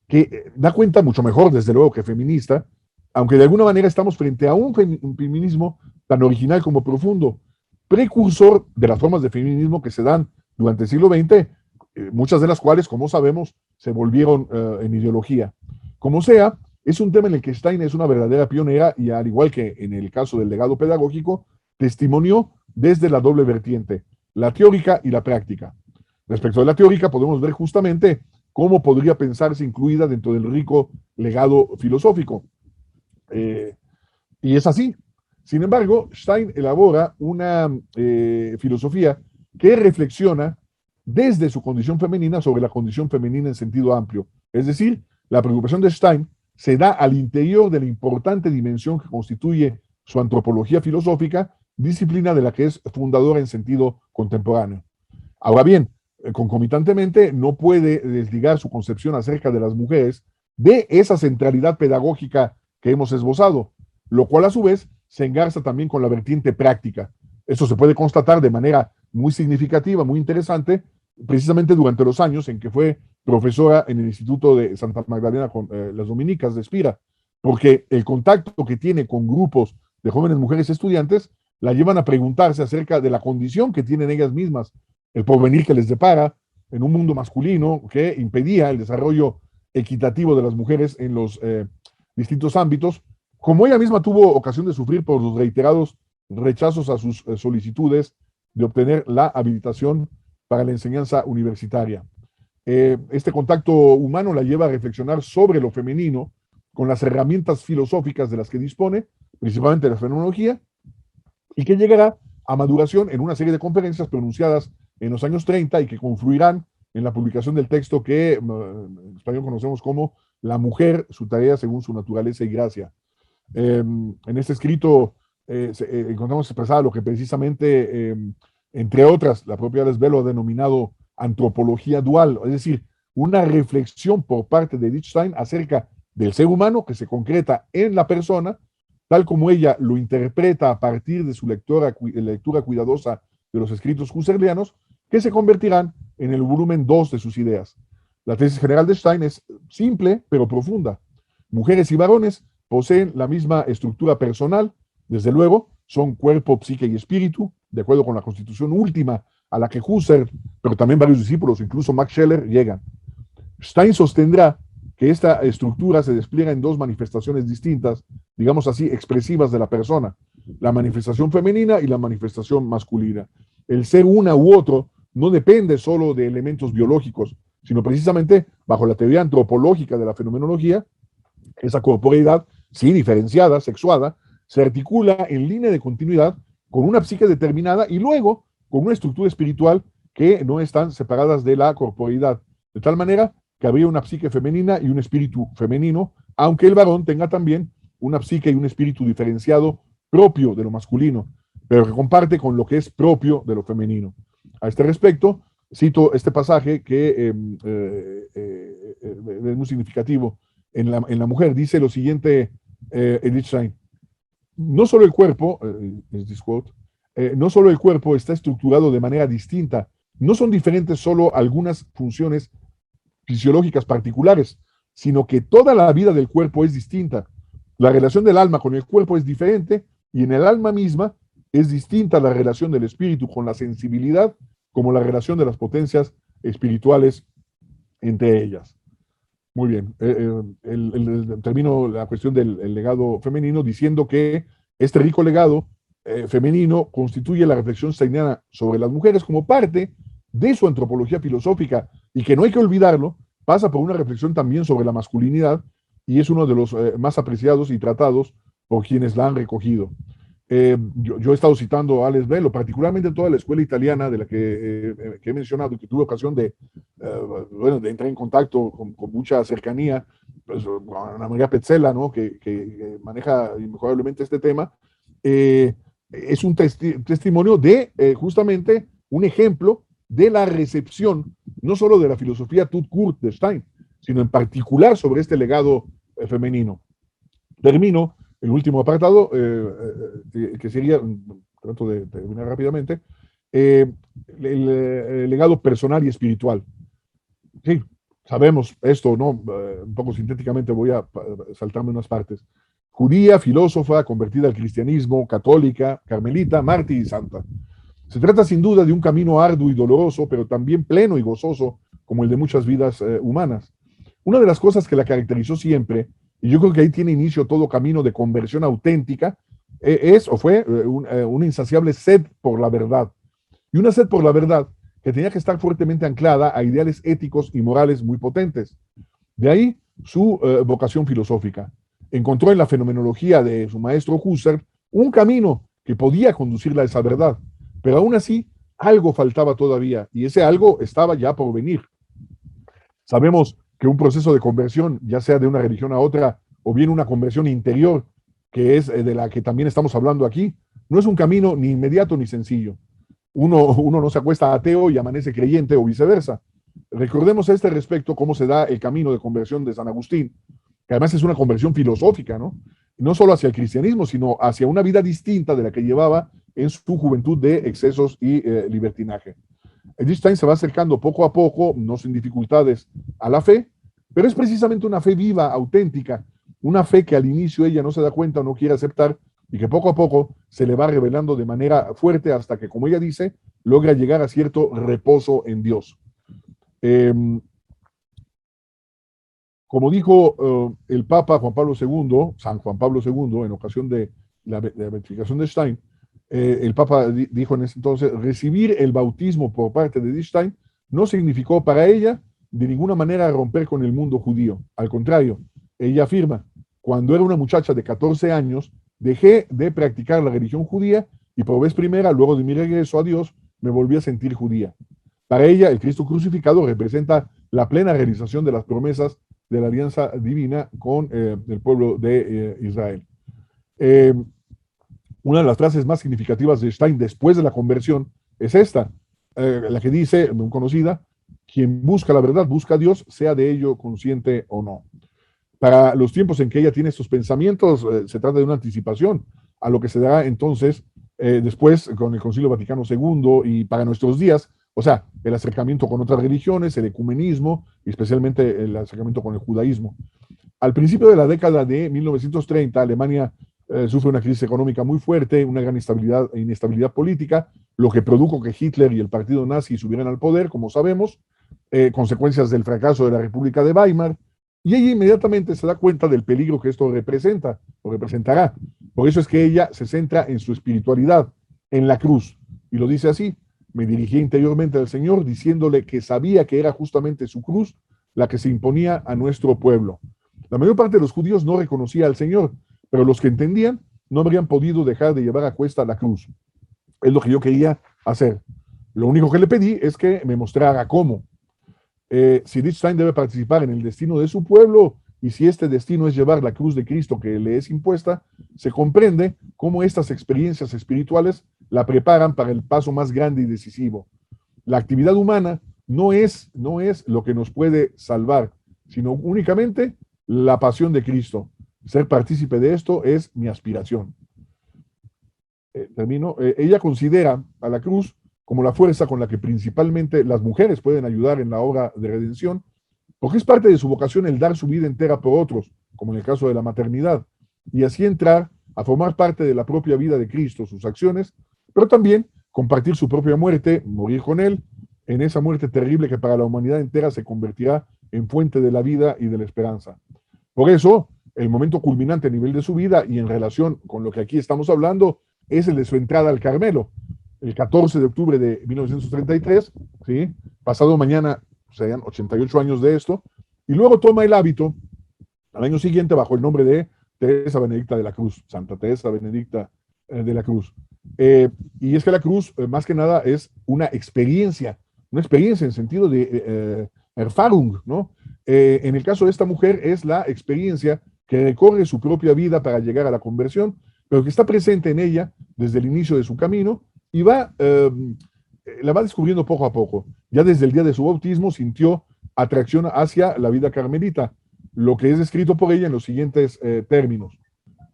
que da cuenta mucho mejor, desde luego, que feminista, aunque de alguna manera estamos frente a un feminismo tan original como profundo, precursor de las formas de feminismo que se dan durante el siglo XX, muchas de las cuales, como sabemos, se volvieron en ideología. Como sea, es un tema en el que Stein es una verdadera pionera y, al igual que en el caso del legado pedagógico, testimonió desde la doble vertiente, la teórica y la práctica. Respecto de la teórica, podemos ver justamente cómo podría pensarse incluida dentro del rico legado filosófico. Y es así. Sin embargo, Stein elabora una filosofía que reflexiona desde su condición femenina sobre la condición femenina en sentido amplio. Es decir, la preocupación de Stein se da al interior de la importante dimensión que constituye su antropología filosófica, disciplina de la que es fundadora en sentido contemporáneo. Ahora bien, concomitantemente, no puede desligar su concepción acerca de las mujeres de esa centralidad pedagógica que hemos esbozado, lo cual a su vez se engarza también con la vertiente práctica. Esto se puede constatar de manera muy significativa, muy interesante, precisamente durante los años en que fue profesora en el Instituto de Santa Magdalena con las Dominicas de Espira, porque el contacto que tiene con grupos de jóvenes mujeres estudiantes la llevan a preguntarse acerca de la condición que tienen ellas mismas, el porvenir que les depara en un mundo masculino que impedía el desarrollo equitativo de las mujeres en los distintos ámbitos, como ella misma tuvo ocasión de sufrir por los reiterados rechazos a sus solicitudes de obtener la habilitación para la enseñanza universitaria. Este contacto humano la lleva a reflexionar sobre lo femenino con las herramientas filosóficas de las que dispone, principalmente la fenomenología, y que llegará a maduración en una serie de conferencias pronunciadas en los años 30 y que confluirán en la publicación del texto que en español conocemos como La mujer, su tarea según su naturaleza y gracia. En este escrito encontramos expresada lo que precisamente, entre otras, la propia Lesbello ha denominado antropología dual, es decir, una reflexión por parte de Edith Stein acerca del ser humano que se concreta en la persona, tal como ella lo interpreta a partir de su lectura cuidadosa de los escritos husserlianos, que se convertirán en el volumen 2 de sus ideas. La tesis general de Stein es simple, pero profunda. Mujeres y varones poseen la misma estructura personal, desde luego, son cuerpo, psique y espíritu, de acuerdo con la constitución última a la que Husserl, pero también varios discípulos, incluso Max Scheler, llegan. Stein sostendrá que esta estructura se despliega en dos manifestaciones distintas, digamos así, expresivas de la persona, la manifestación femenina y la manifestación masculina. El ser una u otro no depende solo de elementos biológicos, sino precisamente bajo la teoría antropológica de la fenomenología, esa corporeidad, sí diferenciada, sexuada, se articula en línea de continuidad con una psique determinada y luego con una estructura espiritual que no están separadas de la corporeidad, de tal manera que habría una psique femenina y un espíritu femenino, aunque el varón tenga también una psique y un espíritu diferenciado propio de lo masculino, pero que comparte con lo que es propio de lo femenino. A este respecto, cito este pasaje que es muy significativo. En la mujer dice lo siguiente, Edith Stein: no solo el cuerpo, no solo el cuerpo está estructurado de manera distinta, no son diferentes solo algunas funciones fisiológicas particulares, sino que toda la vida del cuerpo es distinta. La relación del alma con el cuerpo es diferente y en el alma misma es distinta la relación del espíritu con la sensibilidad como la relación de las potencias espirituales entre ellas. Muy bien. Termino la cuestión del legado femenino diciendo que este rico legado femenino constituye la reflexión steiniana sobre las mujeres como parte de su antropología filosófica y que no hay que olvidarlo, pasa por una reflexión también sobre la masculinidad y es uno de los más apreciados y tratados por quienes la han recogido. Yo he estado citando a Alex Bello, particularmente toda la escuela italiana de la que he mencionado y que tuve ocasión de entrar en contacto con mucha cercanía, pues, con Ana María Pezzella, ¿no? que maneja inmejorablemente este tema. Es un testimonio de justamente un ejemplo de la recepción, no solo de la filosofía tout court de Stein, sino en particular sobre este legado femenino. Termino el último apartado, que sería, trato de terminar rápidamente, el legado personal y espiritual. Sí, sabemos esto, ¿no? Un poco sintéticamente voy a saltarme unas partes. Judía, filósofa, convertida al cristianismo, católica, carmelita, mártir y santa. Se trata sin duda de un camino arduo y doloroso, pero también pleno y gozoso, como el de muchas vidas humanas. Una de las cosas que la caracterizó siempre, y yo creo que ahí tiene inicio todo camino de conversión auténtica, fue una insaciable sed por la verdad. Y una sed por la verdad que tenía que estar fuertemente anclada a ideales éticos y morales muy potentes. De ahí su vocación filosófica. Encontró en la fenomenología de su maestro Husserl un camino que podía conducirla a esa verdad, pero aún así algo faltaba todavía y ese algo estaba ya por venir. Sabemos que un proceso de conversión, ya sea de una religión a otra o bien una conversión interior, que es de la que también estamos hablando aquí, no es un camino ni inmediato ni sencillo. Uno no se acuesta ateo y amanece creyente o viceversa. Recordemos a este respecto cómo se da el camino de conversión de San Agustín, que además es una conversión filosófica, ¿no? No solo hacia el cristianismo, sino hacia una vida distinta de la que llevaba en su juventud de excesos y libertinaje. Edith Stein se va acercando poco a poco, no sin dificultades, a la fe, pero es precisamente una fe viva, auténtica, una fe que al inicio ella no se da cuenta o no quiere aceptar y que poco a poco se le va revelando de manera fuerte hasta que, como ella dice, logra llegar a cierto reposo en Dios. Como dijo el Papa Juan Pablo II, San Juan Pablo II, en ocasión de la beatificación de Stein, el Papa dijo en ese entonces: recibir el bautismo por parte de Edith Stein no significó para ella de ninguna manera romper con el mundo judío. Al contrario, ella afirma: cuando era una muchacha de 14 años, dejé de practicar la religión judía y por vez primera, luego de mi regreso a Dios, me volví a sentir judía. Para ella, el Cristo crucificado representa la plena realización de las promesas de la alianza divina con el pueblo de Israel. Una de las frases más significativas de Stein después de la conversión es esta, la que dice, muy conocida: quien busca la verdad busca a Dios, sea de ello consciente o no. Para los tiempos en que ella tiene estos pensamientos, se trata de una anticipación a lo que se dará entonces después con el Concilio Vaticano II y para nuestros días, o sea, el acercamiento con otras religiones, el ecumenismo y especialmente el acercamiento con el judaísmo. Al principio de la década de 1930, Alemania sufre una crisis económica muy fuerte, una gran inestabilidad política, lo que produjo que Hitler y el partido nazi subieran al poder, como sabemos, consecuencias del fracaso de la República de Weimar, y ella inmediatamente se da cuenta del peligro que esto representa, o representará. Por eso es que ella se centra en su espiritualidad, en la cruz, y lo dice así: me dirigí interiormente al Señor diciéndole que sabía que era justamente su cruz la que se imponía a nuestro pueblo. La mayor parte de los judíos no reconocía al Señor, pero los que entendían no habrían podido dejar de llevar a cuesta la cruz. Es lo que yo quería hacer. Lo único que le pedí es que me mostrara cómo. Si Edith Stein debe participar en el destino de su pueblo y si este destino es llevar la cruz de Cristo que le es impuesta, se comprende cómo estas experiencias espirituales la preparan para el paso más grande y decisivo. La actividad humana no es lo que nos puede salvar, sino únicamente la pasión de Cristo. Ser partícipe de esto es mi aspiración. Termino. Ella considera a la cruz como la fuerza con la que principalmente las mujeres pueden ayudar en la obra de redención, porque es parte de su vocación el dar su vida entera por otros, como en el caso de la maternidad, y así entrar a formar parte de la propia vida de Cristo, sus acciones, pero también compartir su propia muerte, morir con él, en esa muerte terrible que para la humanidad entera se convertirá en fuente de la vida y de la esperanza. Por eso, el momento culminante a nivel de su vida y en relación con lo que aquí estamos hablando es el de su entrada al Carmelo, el 14 de octubre de 1933, ¿sí? Pasado mañana serían 88 años de esto, y luego toma el hábito al año siguiente bajo el nombre de Teresa Benedicta de la Cruz, Santa Teresa Benedicta de la Cruz. Y es que la cruz, más que nada, es una experiencia en sentido de Erfahrung, ¿no? En el caso de esta mujer es la experiencia que recorre su propia vida para llegar a la conversión, pero que está presente en ella desde el inicio de su camino y la va descubriendo poco a poco. Ya desde el día de su bautismo sintió atracción hacia la vida carmelita, lo que es descrito por ella en los siguientes términos.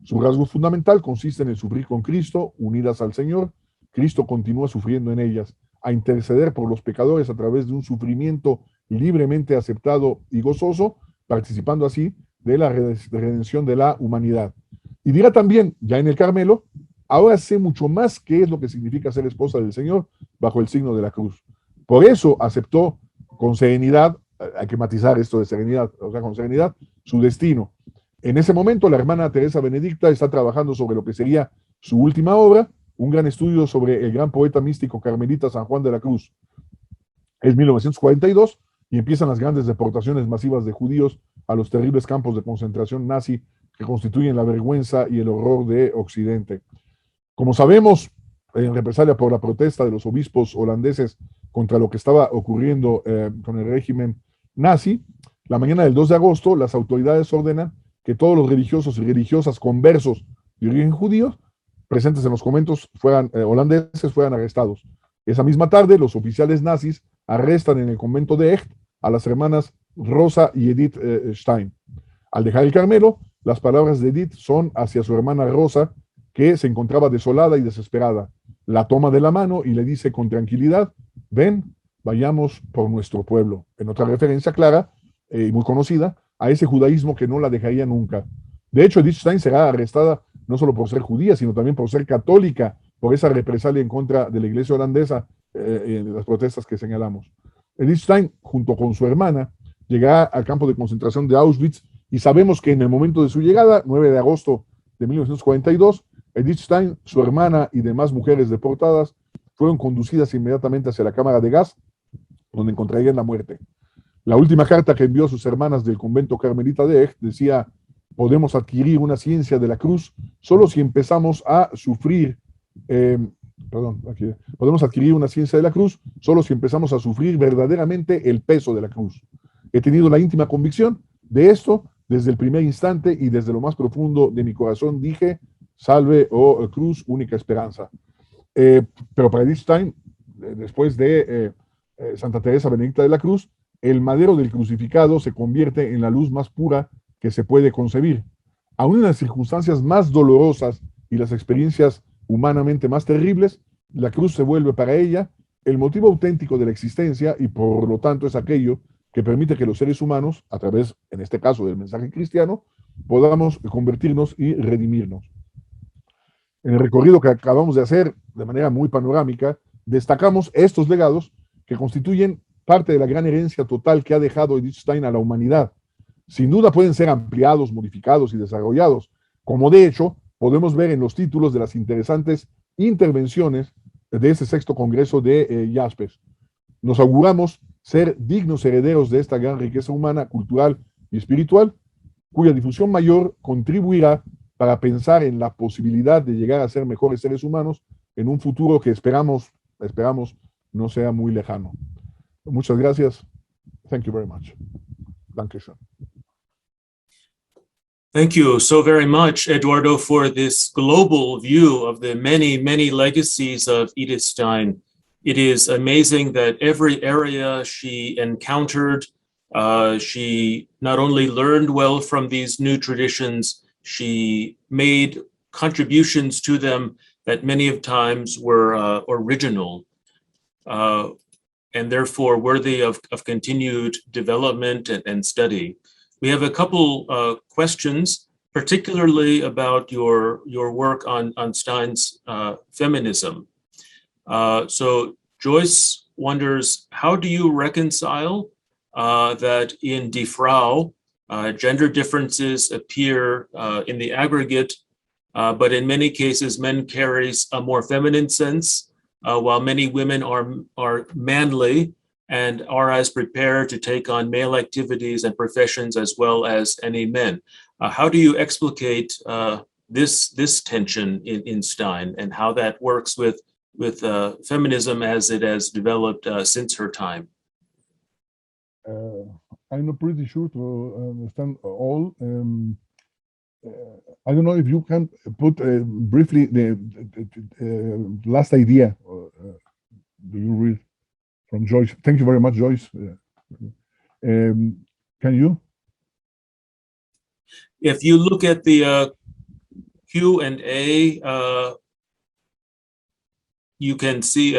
Su rasgo fundamental consiste en el sufrir con Cristo, unidas al Señor. Cristo continúa sufriendo en ellas, a interceder por los pecadores a través de un sufrimiento libremente aceptado y gozoso, participando así de la redención de la humanidad. Y dirá también, ya en el Carmelo, ahora sé mucho más qué es lo que significa ser esposa del Señor bajo el signo de la cruz. Por eso aceptó con serenidad, hay que matizar esto de serenidad, o sea, con serenidad, su destino. En ese momento, la hermana Teresa Benedicta está trabajando sobre lo que sería su última obra, un gran estudio sobre el gran poeta místico carmelita San Juan de la Cruz. Es 1942 y empiezan las grandes deportaciones masivas de judíos a los terribles campos de concentración nazi que constituyen la vergüenza y el horror de Occidente. Como sabemos, en represalia por la protesta de los obispos holandeses contra lo que estaba ocurriendo con el régimen nazi, la mañana del 2 de agosto las autoridades ordenan que todos los religiosos y religiosas conversos de origen judío presentes en los conventos holandeses fueran arrestados. Esa misma tarde, los oficiales nazis arrestan en el convento de Echt a las hermanas Rosa y Edith Stein. Al dejar el Carmelo, las palabras de Edith son hacia su hermana Rosa, que se encontraba desolada y desesperada. La toma de la mano y le dice con tranquilidad: ven, vayamos por nuestro pueblo. En otra referencia clara y muy conocida a ese judaísmo que no la dejaría nunca. De hecho, Edith Stein será arrestada no solo por ser judía, sino también por ser católica, por esa represalia en contra de la iglesia holandesa en las protestas que señalamos. Edith Stein, junto con su hermana, llegará al campo de concentración de Auschwitz y sabemos que en el momento de su llegada, 9 de agosto de 1942, Edith Stein, su hermana y demás mujeres deportadas fueron conducidas inmediatamente hacia la cámara de gas, donde encontrarían la muerte. La última carta que envió a sus hermanas del convento carmelita de Echt decía: podemos adquirir una ciencia de la cruz solo si empezamos a sufrir, podemos adquirir una ciencia de la cruz solo si empezamos a sufrir verdaderamente el peso de la cruz. He tenido la íntima convicción de esto desde el primer instante y desde lo más profundo de mi corazón dije: salve, oh cruz, única esperanza. Pero para Edith Stein, después de Santa Teresa Benedicta de la Cruz, el madero del crucificado se convierte en la luz más pura que se puede concebir. Aún en las circunstancias más dolorosas y las experiencias humanamente más terribles, la cruz se vuelve para ella el motivo auténtico de la existencia y por lo tanto es aquello que permite que los seres humanos, a través, en este caso, del mensaje cristiano, podamos convertirnos y redimirnos. En el recorrido que acabamos de hacer de manera muy panorámica, destacamos estos legados que constituyen parte de la gran herencia total que ha dejado Edith Stein a la humanidad. Sin duda pueden ser ampliados, modificados y desarrollados, como de hecho podemos ver en los títulos de las interesantes intervenciones de este sexto congreso de Jaspers. Nos auguramos ser dignos herederos de esta gran riqueza humana, cultural y espiritual, cuya difusión mayor contribuirá para pensar en la posibilidad de llegar a ser mejores seres humanos en un futuro que esperamos no sea muy lejano. Muchas gracias. Thank you very much. Dankeschön. Thank you so very much, Eduardo, for this global view of the many, many legacies of Edith Stein. It is amazing that every area she encountered, she not only learned well from these new traditions, she made contributions to them that many of times were original and therefore worthy of continued development and study. We have a couple questions, particularly about your work on Stein's feminism. So Joyce wonders, how do you reconcile that in Die Frau, gender differences appear in the aggregate, but in many cases men carries a more feminine sense, while many women are manly and are as prepared to take on male activities and professions as well as any men. How do you explicate this tension in Stein and how that works with feminism as it has developed since her time? I'm not pretty sure to understand all. I don't know if you can put briefly the last idea. Do you read from Joyce? Thank you very much, Joyce. Can you? If you look at the Q&A, you can see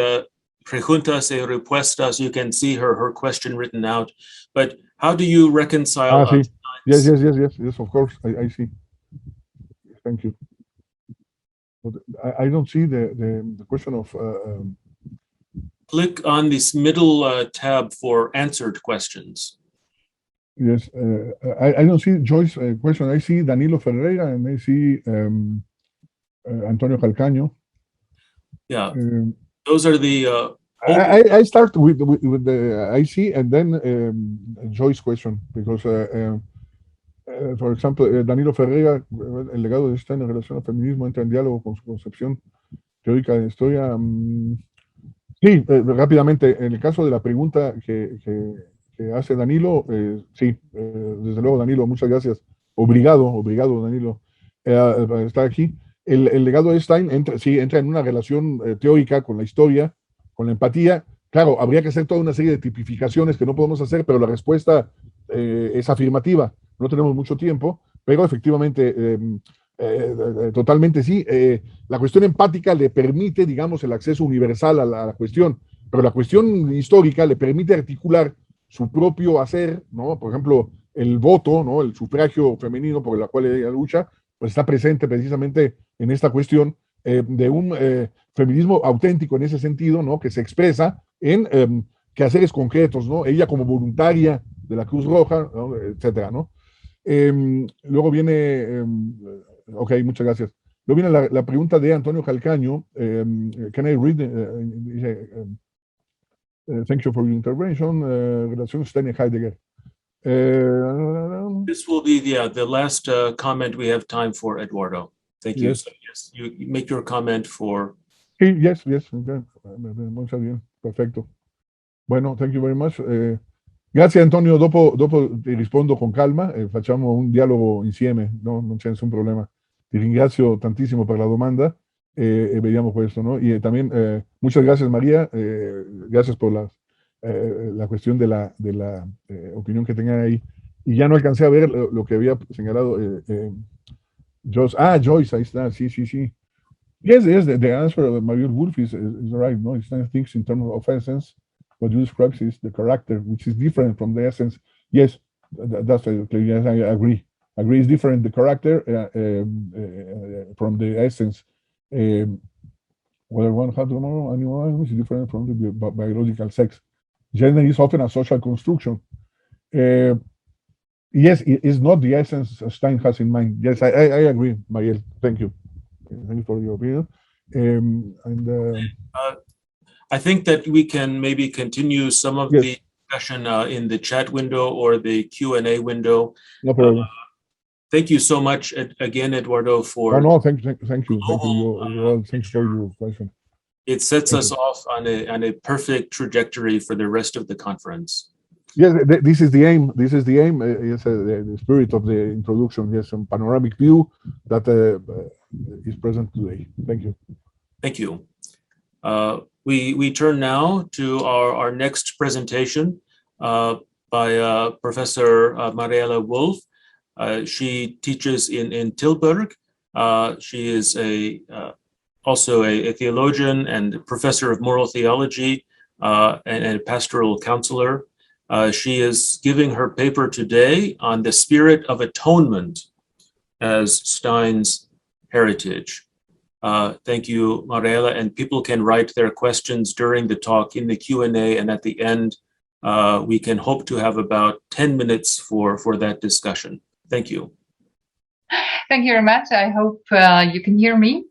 preguntas y respuestas. You can see her question written out. But how do you reconcile? Sí. Yes, of course. I see. Thank you. But I don't see the question of. Click on this middle tab for answered questions. Yes, I don't see Joyce question. I see Danilo Ferreira and I see Antonio Calcaño. Yeah, those are the. I start with the I see and then Joyce question because, for example, Danilo Ferreira, el legado de Stein en relación al feminismo entra en diálogo con su concepción teórica de la historia. Sí, rápidamente, en el caso de la pregunta que hace Danilo, sí, desde luego, Danilo, muchas gracias. Obrigado, Danilo, por estar aquí. El legado de Stein entra en una relación teórica con la historia, con la empatía. Claro, habría que hacer toda una serie de tipificaciones que no podemos hacer, pero la respuesta es afirmativa. No tenemos mucho tiempo, pero efectivamente, totalmente sí. La cuestión empática le permite, digamos, el acceso universal a la cuestión, pero la cuestión histórica le permite articular su propio hacer, ¿no? Por ejemplo, el voto, ¿no? El sufragio femenino por el cual ella lucha, pues está presente precisamente en esta cuestión de un feminismo auténtico en ese sentido, ¿no? Que se expresa en quehaceres concretos, ¿no? Ella como voluntaria de la Cruz Roja, ¿no? Etcétera, ¿no? Luego viene, ok, muchas gracias. Luego viene la pregunta de Antonio Calcaño. Can I read? Thank you for your intervention. Relación Stein-Heidegger. This will be the last comment we have time for, Eduardo. Thank you. Yes. So, yes, you make your comment for. Yes. Okay. Muchas bien. Perfetto. Bueno, thank you very much. Grazie Antonio, dopo ti rispondo con calma, facciamo un dialogo insieme, no? Non c'è nessun problema. Ti ringrazio tantissimo per la domanda e vediamo questo, ¿no? Y también muchas gracias María, gracias por la cuestión de la opinión que tengan ahí. Y ya no alcancé a ver lo que había señalado Joyce, ahí está, sí. Yes, the answer of Marièle Wulf is right, no? It's not things in terms of essence. What you describe is the character, which is different from the essence. Yes, that's yes, I agree. It's different, the character from the essence. Whether one has tomorrow, animal is different from the biological sex. Gender is often a social construction. Yes, it's not the essence Stein has in mind. Yes, I agree, Mariel. Thank you for your opinion. I think that we can maybe continue some of Yes. the discussion in the chat window or the Q&A window. No problem. Thank you so much again, Eduardo, for No, thank you. Thank you for your question. It sets us off on a perfect trajectory for the rest of the conference. Yes, this is the aim. This is the aim. Yes, the spirit of the introduction. Yes, some panoramic view that is present today. Thank you. Thank you. We turn now to our next presentation by Professor Marièle Wulf. She teaches in Tilburg. She is also a theologian and professor of moral theology and a pastoral counselor. She is giving her paper today on the spirit of atonement as Stein's heritage. Thank you, Marièle, and people can write their questions during the talk in the Q&A, and at the end, we can hope to have about 10 minutes for that discussion. Thank you. Thank you very much. I hope you can hear me.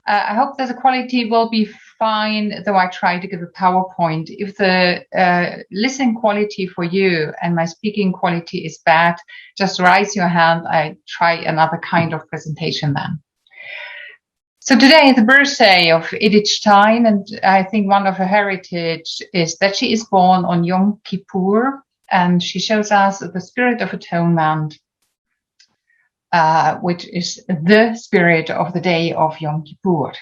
I hope that the quality will be fine, though I try to give a PowerPoint. If the listening quality for you and my speaking quality is bad, just raise your hand. I try another kind of presentation then. So today is the birthday of Edith Stein, and I think one of her heritage is that she is born on Yom Kippur, and she shows us the spirit of atonement, which is the spirit of the day of Yom Kippur.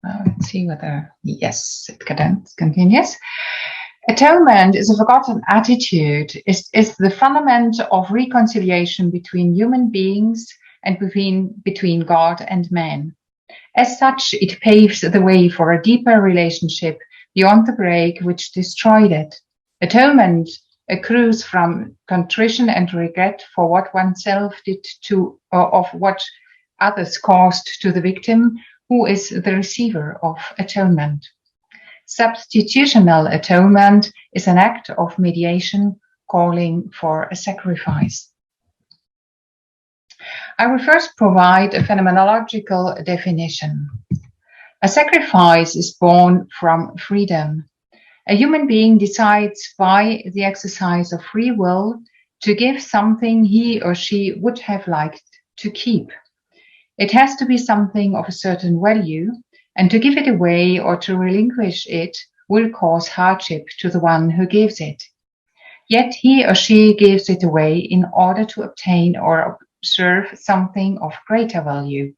Let's see whether, yes, it continues. Atonement is a forgotten attitude, is the fundament of reconciliation between human beings and between God and man. As such, it paves the way for a deeper relationship beyond the break which destroyed it. Atonement accrues from contrition and regret for what oneself did to, or of what others caused to the victim, who is the receiver of atonement. Substitutional atonement is an act of mediation calling for a sacrifice. I will first provide a phenomenological definition. A sacrifice is born from freedom. A human being decides by the exercise of free will to give something he or she would have liked to keep. It has to be something of a certain value, and to give it away or to relinquish it will cause hardship to the one who gives it. Yet he or she gives it away in order to obtain or observe something of greater value.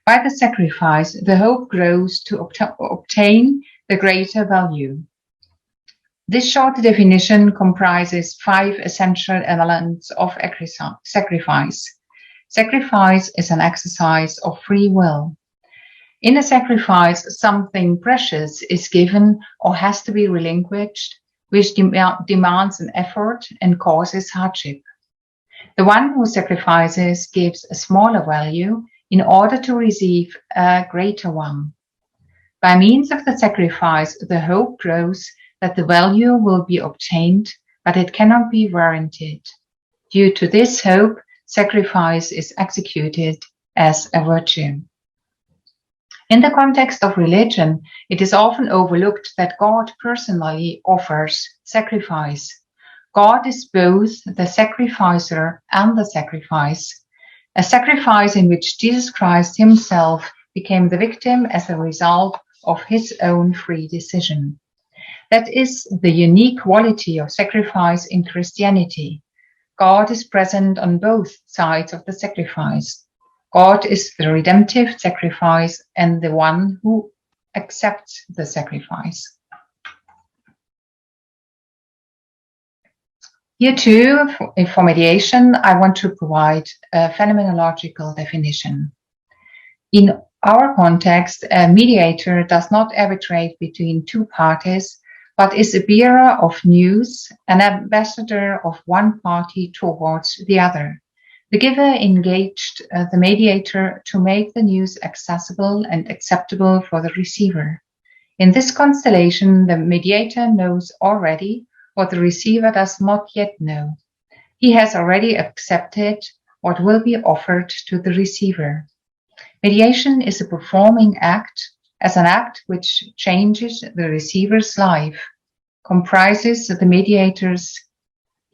By the sacrifice, the hope grows to obtain the greater value. This short definition comprises 5 essential elements of sacrifice. Sacrifice is an exercise of free will. In a sacrifice, something precious is given or has to be relinquished, which demands an effort and causes hardship. The one who sacrifices gives a smaller value in order to receive a greater one. By means of the sacrifice, the hope grows that the value will be obtained, but it cannot be warranted. Due to this hope, sacrifice is executed as a virtue. In the context of religion, it is often overlooked that God personally offers sacrifice. God is both the sacrificer and the sacrifice, a sacrifice in which Jesus Christ himself became the victim as a result of his own free decision. That is the unique quality of sacrifice in Christianity. God is present on both sides of the sacrifice. God is the redemptive sacrifice and the one who accepts the sacrifice. Here too, for mediation, I want to provide a phenomenological definition. In our context, a mediator does not arbitrate between two parties, but is a bearer of news, an ambassador of one party towards the other. The giver engaged the mediator to make the news accessible and acceptable for the receiver. In this constellation, the mediator knows already what the receiver does not yet know. He has already accepted what will be offered to the receiver. Mediation is a performing act, as an act which changes the receiver's life, comprises the mediator's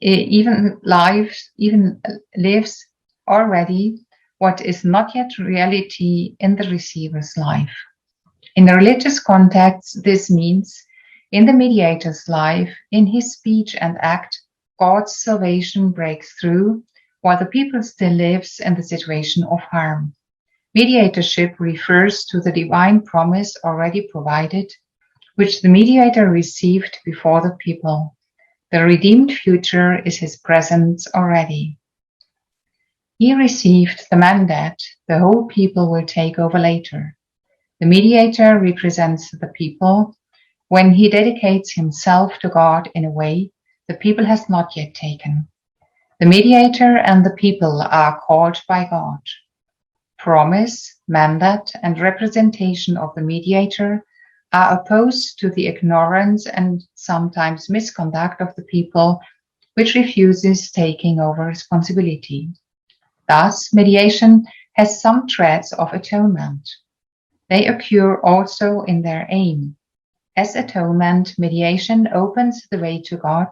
even lives already what is not yet reality in the receiver's life. In the religious context, this means in the mediator's life, in his speech and act, God's salvation breaks through, while the people still lives in the situation of harm. Mediatorship refers to the divine promise already provided, which the mediator received before the people. The redeemed future is his presence already. He received the mandate the whole people will take over later. The mediator represents the people when he dedicates himself to God in a way the people has not yet taken. The mediator and the people are called by God. Promise, mandate, and representation of the mediator are opposed to the ignorance and sometimes misconduct of the people, which refuses taking over responsibility. Thus, mediation has some traits of atonement. They occur also in their aim. As atonement, mediation opens the way to God.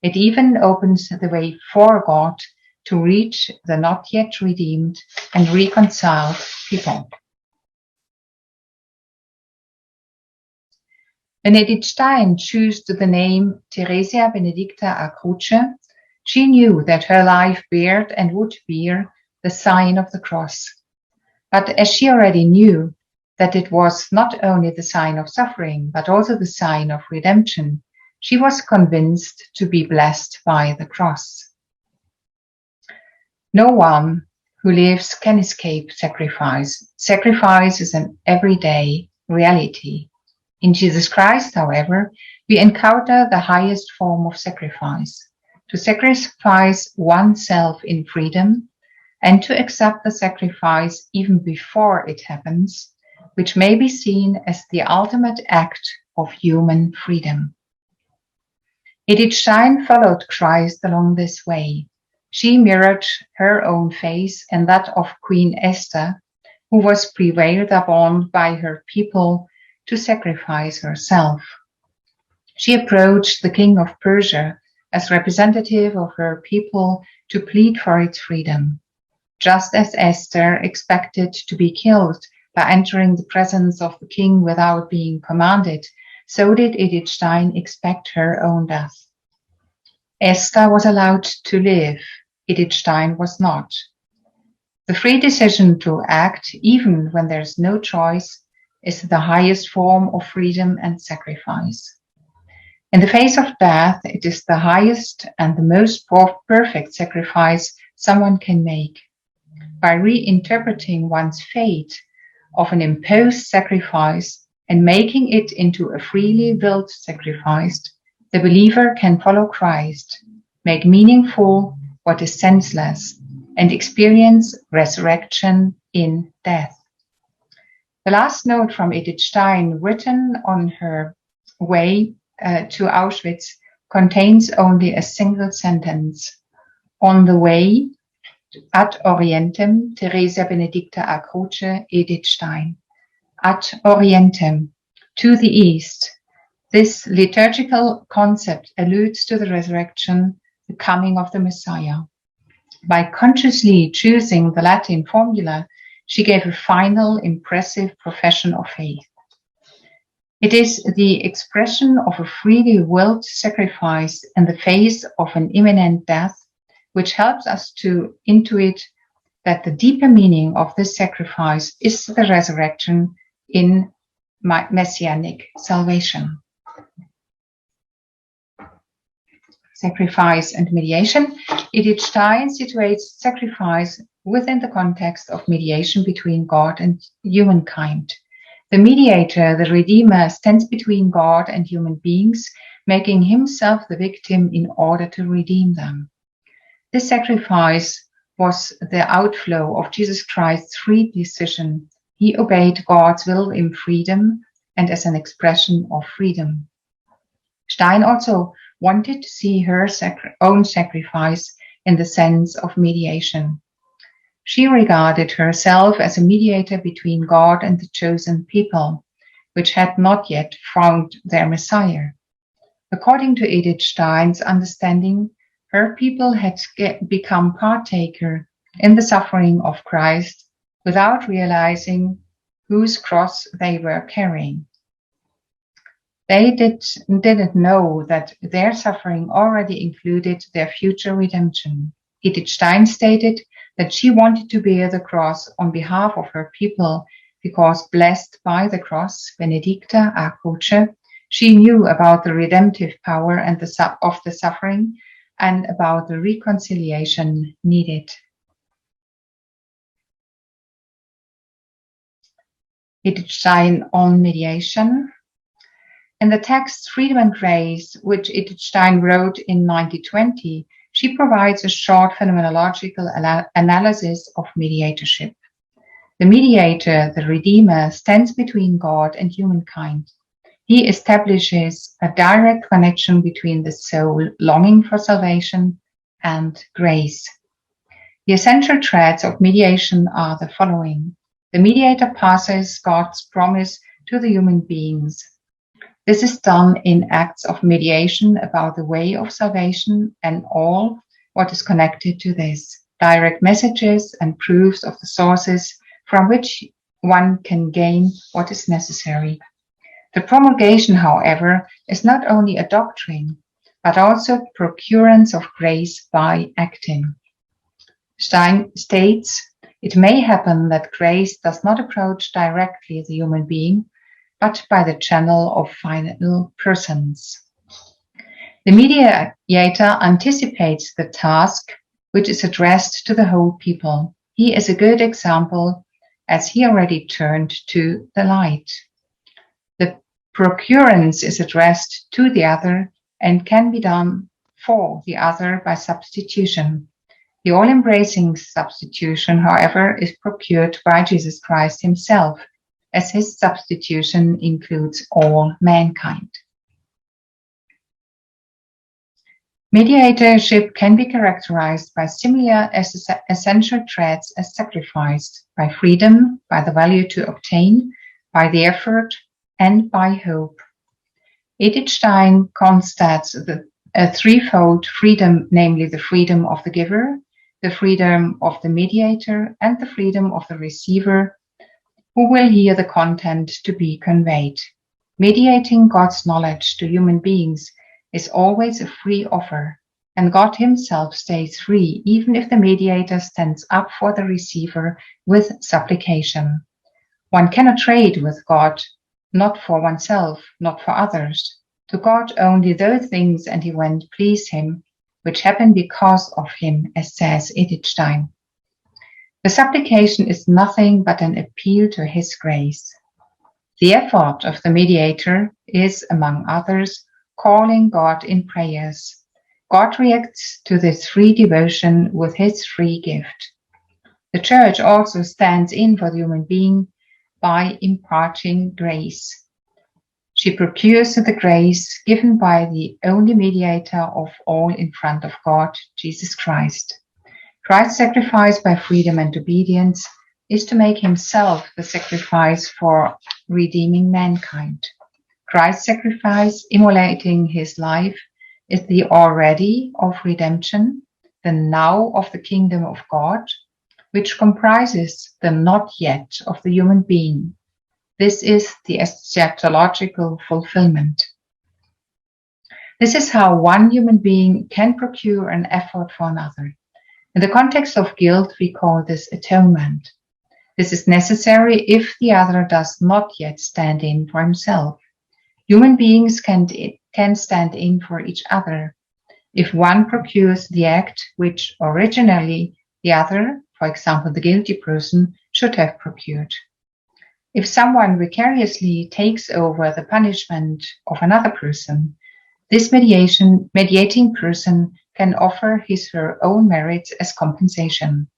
It even opens the way for God to reach the not yet redeemed and reconciled people. When Edith Stein chose the name Theresia Benedicta a Croce, she knew that her life bared and would bear the sign of the cross. But as she already knew that it was not only the sign of suffering, but also the sign of redemption, she was convinced to be blessed by the cross. No one who lives can escape sacrifice. Sacrifice is an everyday reality. In Jesus Christ, however, we encounter the highest form of sacrifice, to sacrifice oneself in freedom and to accept the sacrifice even before it happens, which may be seen as the ultimate act of human freedom. Edith Stein followed Christ along this way. She mirrored her own face and that of Queen Esther, who was prevailed upon by her people to sacrifice herself. She approached the king of Persia as representative of her people to plead for its freedom. Just as Esther expected to be killed by entering the presence of the king without being commanded, so did Edith Stein expect her own death. Esther was allowed to live. Edith Stein was not. The free decision to act, even when there's no choice, is the highest form of freedom and sacrifice. In the face of death, it is the highest and the most perfect sacrifice someone can make. By reinterpreting one's fate of an imposed sacrifice and making it into a freely willed sacrifice, the believer can follow Christ, make meaningful what is senseless, and experience resurrection in death. The last note from Edith Stein, written on her way to Auschwitz, contains only a single sentence. On the way, ad orientem, Theresia Benedicta a Croce, Edith Stein. Ad orientem, to the east. This liturgical concept alludes to the resurrection, the coming of the Messiah. By consciously choosing the Latin formula, she gave a final, impressive profession of faith. It is the expression of a freely willed sacrifice in the face of an imminent death, which helps us to intuit that the deeper meaning of this sacrifice is the resurrection in messianic salvation. Sacrifice and mediation. Edith Stein situates sacrifice within the context of mediation between God and humankind. The mediator, the Redeemer, stands between God and human beings, making himself the victim in order to redeem them. This sacrifice was the outflow of Jesus Christ's free decision. He obeyed God's will in freedom and as an expression of freedom. Stein also wanted to see her own sacrifice in the sense of mediation. She regarded herself as a mediator between God and the chosen people, which had not yet found their Messiah. According to Edith Stein's understanding, her people had become partaker in the suffering of Christ without realizing whose cross they were carrying. They didn't know that their suffering already included their future redemption. Edith Stein stated that she wanted to bear the cross on behalf of her people because, blessed by the cross, Benedicta a Croce, she knew about the redemptive power and of the suffering and about the reconciliation needed. Edith Stein on mediation. In the text Freedom and Grace, which Edith Stein wrote in 1920, she provides a short phenomenological analysis of mediatorship. The mediator, the Redeemer, stands between God and humankind. He establishes a direct connection between the soul longing for salvation and grace. The essential threads of mediation are the following. The mediator passes God's promise to the human beings. This is done in acts of mediation about the way of salvation and all what is connected to this, direct messages and proofs of the sources from which one can gain what is necessary. The promulgation, however, is not only a doctrine, but also procurance of grace by acting. Stein states, it may happen that grace does not approach directly the human being, but by the channel of final persons. The mediator anticipates the task which is addressed to the whole people. He is a good example as he already turned to the light. The procurance is addressed to the other and can be done for the other by substitution. The all-embracing substitution, however, is procured by Jesus Christ himself, as his substitution includes all mankind. Mediatorship can be characterized by similar essential traits as sacrifice, by freedom, by the value to obtain, by the effort, and by hope. Edith Stein constats a threefold freedom, namely the freedom of the giver, the freedom of the mediator, and the freedom of the receiver, who will hear the content to be conveyed. Mediating God's knowledge to human beings is always a free offer, and God himself stays free, even if the mediator stands up for the receiver with supplication. One cannot trade with God, not for oneself, not for others. To God only those things and events please him, which happen because of him, as says Edith Stein. The supplication is nothing but an appeal to his grace. The effort of the mediator is, among others, calling God in prayers. God reacts to this free devotion with his free gift. The Church also stands in for the human being by imparting grace. She procures the grace given by the only mediator of all in front of God, Jesus Christ. Christ's sacrifice by freedom and obedience is to make himself the sacrifice for redeeming mankind. Christ's sacrifice, immolating his life, is the already of redemption, the now of the kingdom of God, which comprises the not yet of the human being. This is the eschatological fulfillment. This is how one human being can procure an effort for another. In the context of guilt, we call this atonement. This is necessary if the other does not yet stand in for himself. Human beings can stand in for each other if one procures the act which originally the other, for example the guilty person, should have procured. If someone vicariously takes over the punishment of another person, this mediating person can offer his or her own merits as compensation.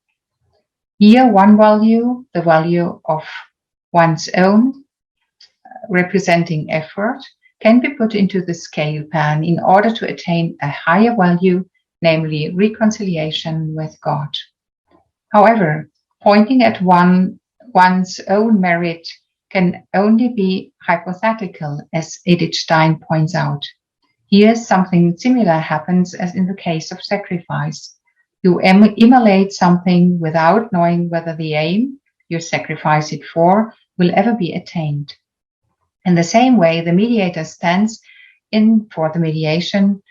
Here one value, the value of one's own, representing effort, can be put into the scale pan in order to attain a higher value, namely reconciliation with God. However, Pointing at one's own merit can only be hypothetical, as Edith Stein points out. Here, something similar happens as in the case of sacrifice. You immolate something without knowing whether the aim you sacrifice it for will ever be attained. In the same way, the mediator stands in for the mediation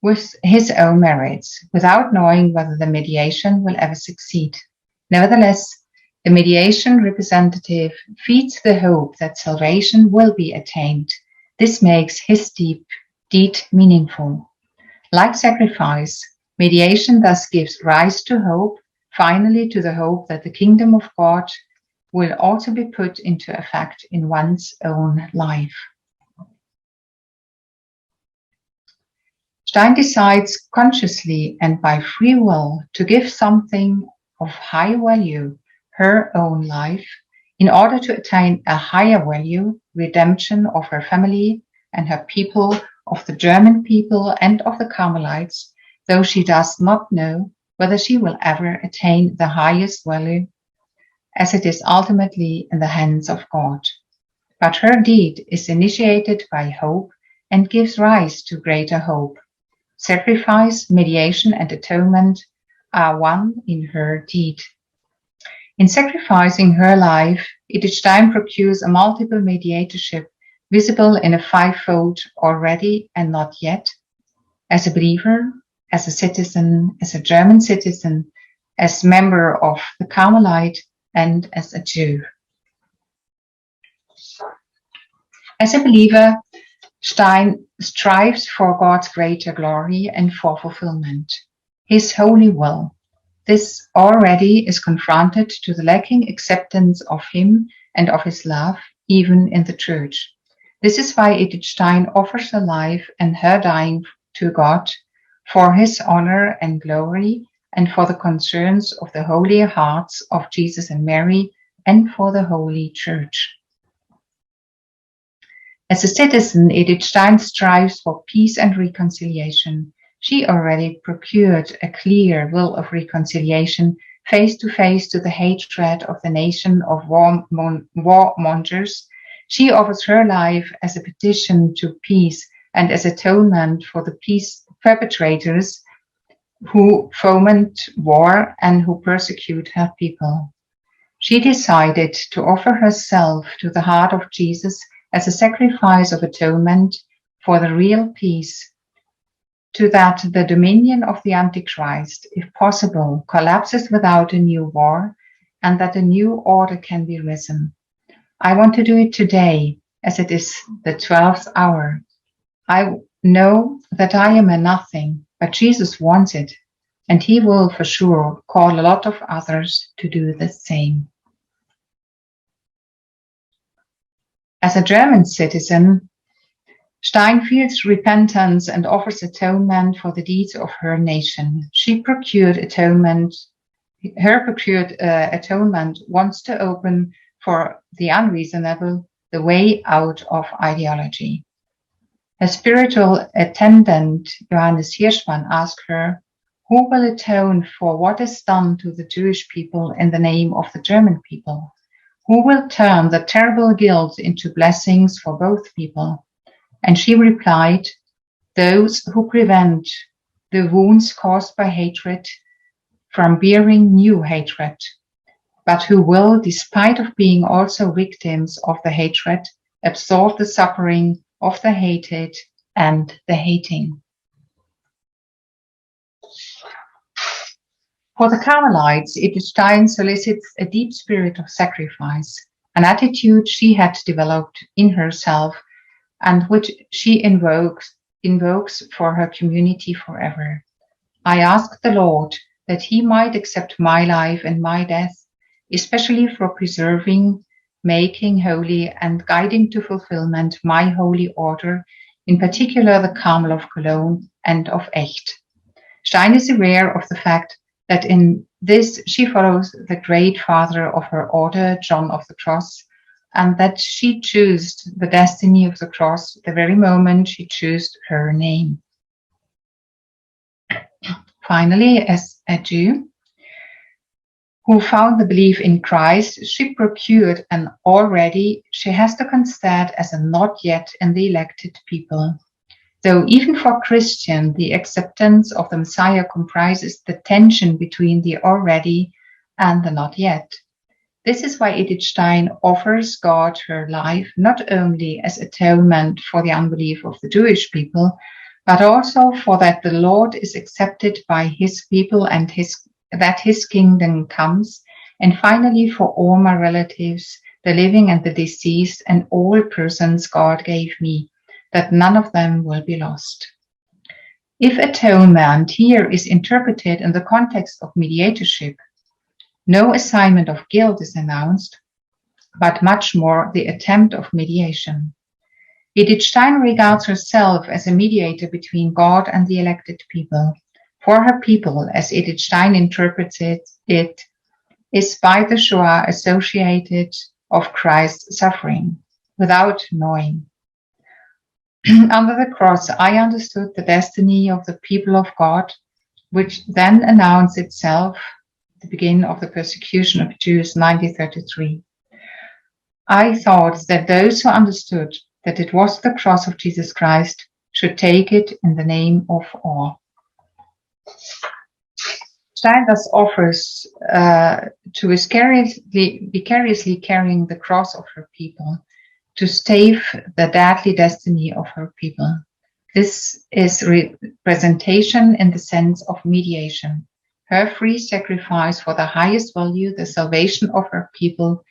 with his own merits, without knowing whether the mediation will ever succeed. Nevertheless, the mediation representative feeds the hope that salvation will be attained. This makes his deed meaningful. Like sacrifice, mediation thus gives rise to hope, finally to the hope that the kingdom of God will also be put into effect in one's own life. Stein decides consciously and by free will to give something of high value, her own life, in order to attain a higher value, redemption of her family and her people, of the German people and of the Carmelites, though she does not know whether she will ever attain the highest value, as it is ultimately in the hands of God. But her deed is initiated by hope and gives rise to greater hope. Sacrifice, mediation, and atonement are one in her deed. In sacrificing her life, Edith Stein procures a multiple mediatorship visible in a fivefold already and not yet, as a believer, as a citizen, as a German citizen, as member of the Carmelite, and as a Jew. As a believer, Stein strives for God's greater glory and for fulfillment, his holy will. This already is confronted to the lacking acceptance of him and of his love, even in the church. This is why Edith Stein offers her life and her dying to God for his honor and glory and for the concerns of the holy hearts of Jesus and Mary and for the Holy Church. As a citizen, Edith Stein strives for peace and reconciliation. She already procured a clear will of reconciliation face to the hatred of the nation of warmongers. She offers her life as a petition to peace and as atonement for the peace perpetrators who foment war and who persecute her people. She decided to offer herself to the heart of Jesus as a sacrifice of atonement for the real peace, to that the dominion of the Antichrist, if possible, collapses without a new war, and that a new order can be risen. I want to do it today, as it is the 12th hour. I know that I am a nothing, but Jesus wants it, and he will for sure call a lot of others to do the same. As a German citizen, Stein feels repentance and offers atonement for the deeds of her nation. She procured atonement. Her procured atonement wants to open for the unreasonable the way out of ideology. Her spiritual attendant, Johannes Hirschmann, asked her, who will atone for what is done to the Jewish people in the name of the German people? Who will turn the terrible guilt into blessings for both people? And she replied, those who prevent the wounds caused by hatred from bearing new hatred, but who will, despite of being also victims of the hatred, absorb the suffering of the hated and the hating. For the Carmelites, Edith Stein solicits a deep spirit of sacrifice, an attitude she had developed in herself and which she invokes for her community forever. I ask the Lord that he might accept my life and my death, especially for preserving, making holy, and guiding to fulfillment my holy order, in particular the Carmel of Cologne and of Echt. Stein is aware of the fact that in this she follows the great father of her order, John of the Cross, and that she chose the destiny of the cross the very moment she chose her name. Finally, as a Jew, who found the belief in Christ, she procured an already she has to consider as a not yet in the elected people. Though even for Christian, the acceptance of the Messiah comprises the tension between the already and the not yet. This is why Edith Stein offers God her life not only as atonement for the unbelief of the Jewish people, but also for that the Lord is accepted by his people and that his kingdom comes, and finally for all my relatives, the living and the deceased, and all persons God gave me, that none of them will be lost. If atonement here is interpreted in the context of mediatorship, no assignment of guilt is announced, but much more the attempt of mediation. Edith Stein regards herself as a mediator between God and the elected people. For her people, as Edith Stein interprets it, is by the Shoah associated of Christ's suffering, without knowing. Under the cross, I understood the destiny of the people of God, which then announced itself the beginning of the persecution of Jews 1933. I thought that those who understood that it was the cross of Jesus Christ should take it in the name of all. Stein thus offers to vicariously carrying the cross of her people, to stave the deadly destiny of her people. This is representation in the sense of mediation. Her free sacrifice for the highest value, the salvation of her people,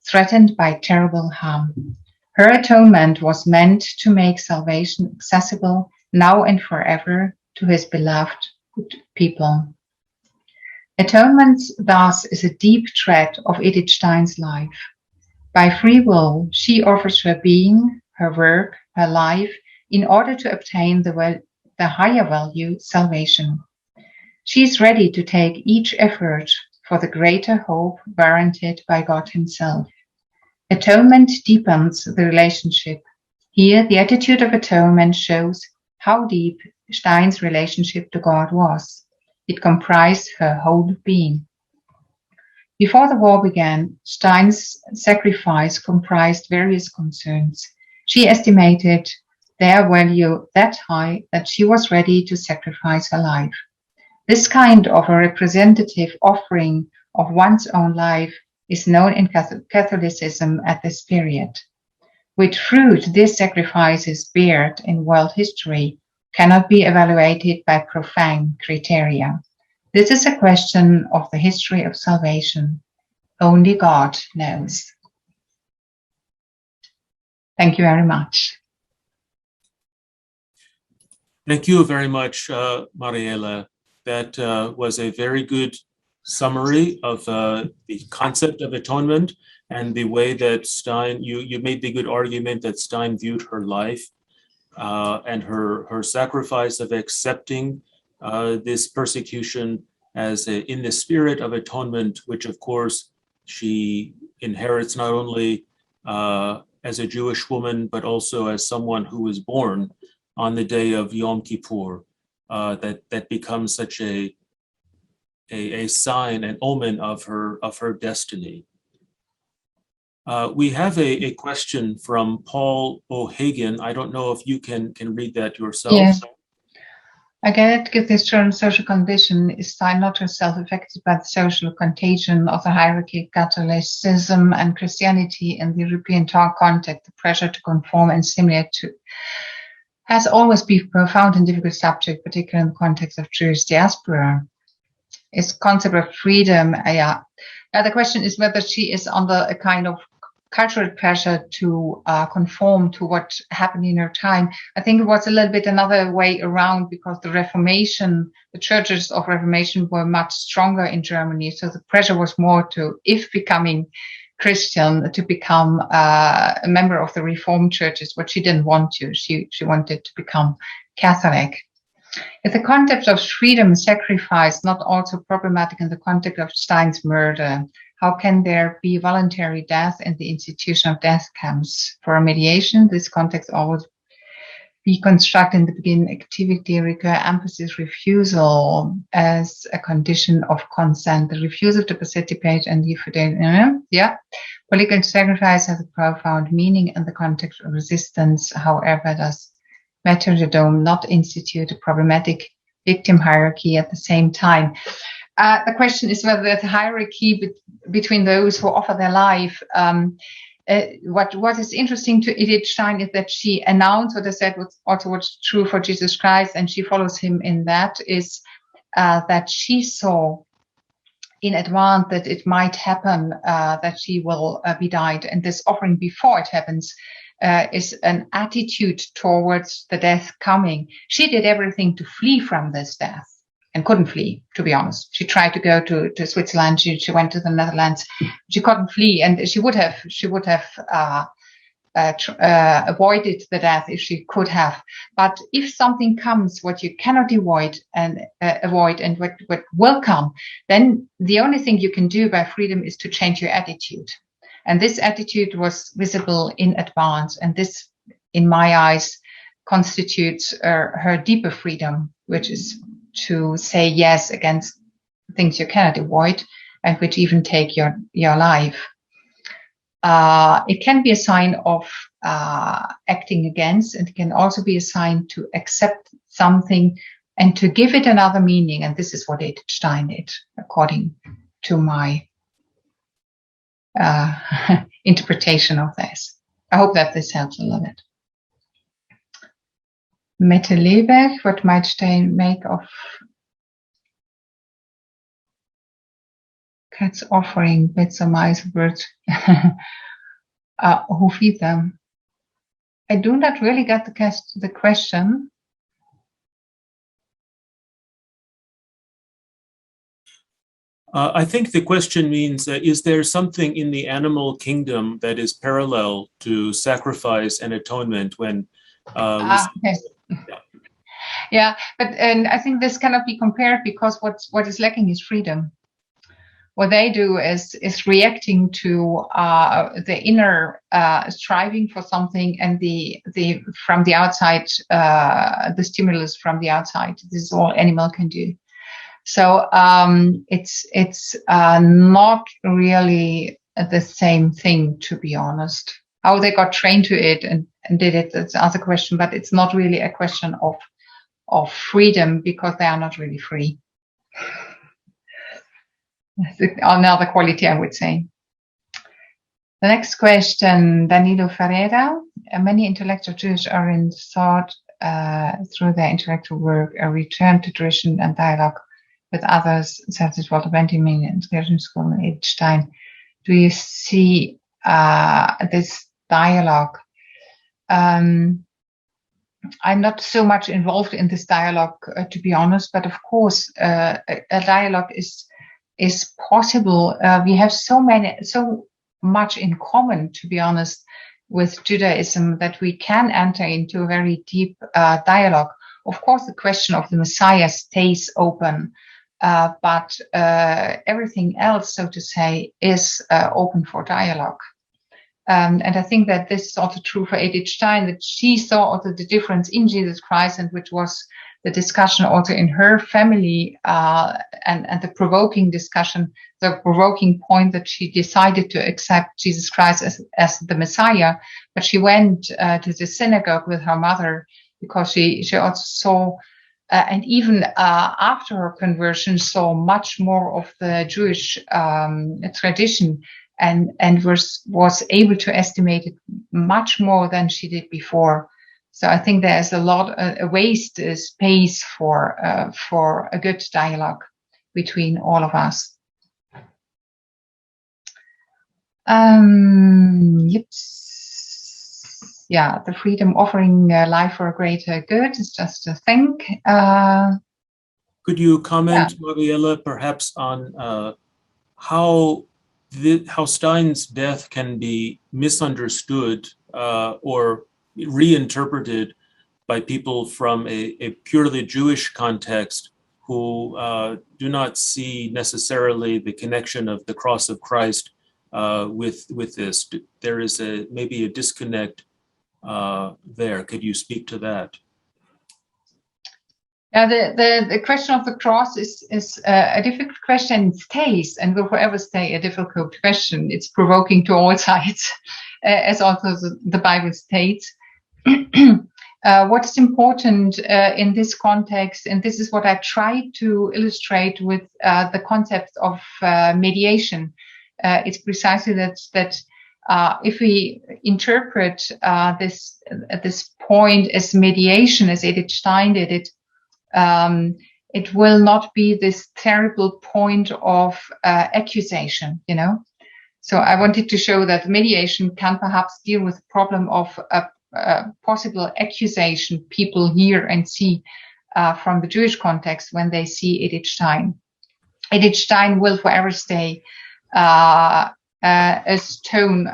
threatened by terrible harm. Her atonement was meant to make salvation accessible now and forever to his beloved people. Atonement, thus, is a deep thread of Edith Stein's life. By free will, she offers her being, her work, her life, in order to obtain the higher value, salvation. She is ready to take each effort for the greater hope guaranteed by God himself. Atonement deepens the relationship. Here, the attitude of atonement shows how deep Stein's relationship to God was. It comprised her whole being. Before the war began, Stein's sacrifice comprised various concerns. She estimated their value that high that she was ready to sacrifice her life. This kind of a representative offering of one's own life is known in Catholicism at this period. Which fruit these sacrifices bear in world history cannot be evaluated by profane criteria. This is a question of the history of salvation. Only God knows. Thank you very much. Thank you very much, Marièle. That was a very good summary of the concept of atonement and the way that Stein, you made the good argument that Stein viewed her life and her sacrifice of accepting this persecution as in the spirit of atonement, which of course she inherits not only as a Jewish woman, but also as someone who was born on the day of Yom Kippur. That becomes such a sign, an omen of her destiny. We have a question from Paul O'Hagan. I don't know if you can read that yourself. Yes. Again, given this current social condition, is Stein not herself affected by the social contagion of the hierarchy, Catholicism and Christianity in the European context? The pressure to conform and assimilate to has always been a profound and difficult subject, particularly in the context of Jewish diaspora. Is concept of freedom, the question is whether she is under a kind of cultural pressure to conform to what happened in her time. I think it was a little bit another way around, because the Reformation, the churches of Reformation were much stronger in Germany. So the pressure was more to, if becoming Christian, to become a member of the Reformed churches, but she didn't want to. She wanted to become Catholic. Is the concept of freedom sacrifice not also problematic in the context of Stein's murder? How can there be voluntary death in the institution of death camps? For a mediation, this context always we construct in the beginning activity, recur, emphasis, refusal as a condition of consent, the refusal to participate and the political sacrifice has a profound meaning in the context of resistance. However, does martyrdom not institute a problematic victim hierarchy at the same time? The question is whether there's a hierarchy between those who offer their life. What is interesting to Edith Stein is that she announced what I said was also what's true for Jesus Christ, and she follows him in that, is that she saw in advance that it might happen, that she will be died. And this offering before it happens is an attitude towards the death coming. She did everything to flee from this death and couldn't flee, to be honest. She tried to go to Switzerland. She went to the Netherlands. She couldn't flee, and she would have avoided the death if she could have. But if something comes, what you cannot avoid and what will come, then the only thing you can do by freedom is to change your attitude. And this attitude was visible in advance, and this, in my eyes, constitutes her deeper freedom, which is to say yes against things you cannot avoid and which even take your life. It can be a sign of acting against, and it can also be a sign to accept something and to give it another meaning. And this is what Edith Stein did, according to my interpretation of this. I hope that this helps a little bit. Mette Lebeck, what might Stein make of cats offering bits of mice, birds who feed them? I do not really get the question. I think the question means, is there something in the animal kingdom that is parallel to sacrifice and atonement when okay. Yeah, and I think this cannot be compared because what is lacking is freedom. What they do is reacting to the inner striving for something, and the from the outside, the stimulus from the outside. This is all animal can do. So it's not really the same thing, to be honest. How they got trained to it and did it, that's another question, but it's not really a question of freedom because they are not really free. Another quality, I would say. The next question, Danilo Ferreira. Many intellectual Jews are in thought through their intellectual work, a return to tradition and dialogue with others, such as Walter Benjamin and Sesión School and Edith Stein. Do you see this dialogue? I'm not so much involved in this dialogue, to be honest, but of course, a dialogue is possible. We have so much in common, to be honest, with Judaism that we can enter into a very deep dialogue. Of course, the question of the Messiah stays open, but everything else, so to say, is open for dialogue. And I think that this is also true for Edith Stein, that she saw also the difference in Jesus Christ, and which was the discussion also in her family, and the provoking discussion, the provoking point that she decided to accept Jesus Christ as the Messiah. But she went to the synagogue with her mother because she also saw, and even after her conversion, saw much more of the Jewish tradition. And was able to estimate it much more than she did before. So I think there's a waste space for a good dialogue between all of us. Yep. Yeah, the freedom offering life for a greater good is just a thing. Could you comment, Marièle, perhaps on how Stein's death can be misunderstood or reinterpreted by people from a purely Jewish context who do not see necessarily the connection of the cross of Christ with this? There is maybe a disconnect there. Could you speak to that? Yeah, the question of the cross is a difficult question. It stays and will forever stay a difficult question. It's provoking to all sides, as also the Bible states. What is important in this context, and this is what I tried to illustrate with the concept of mediation, it's precisely that if we interpret this point as mediation, as Edith Stein did it, it will not be this terrible point of accusation, you know. So I wanted to show that mediation can perhaps deal with the problem of possible accusation people hear and see from the Jewish context when they see Edith Stein. Edith Stein will forever stay a stone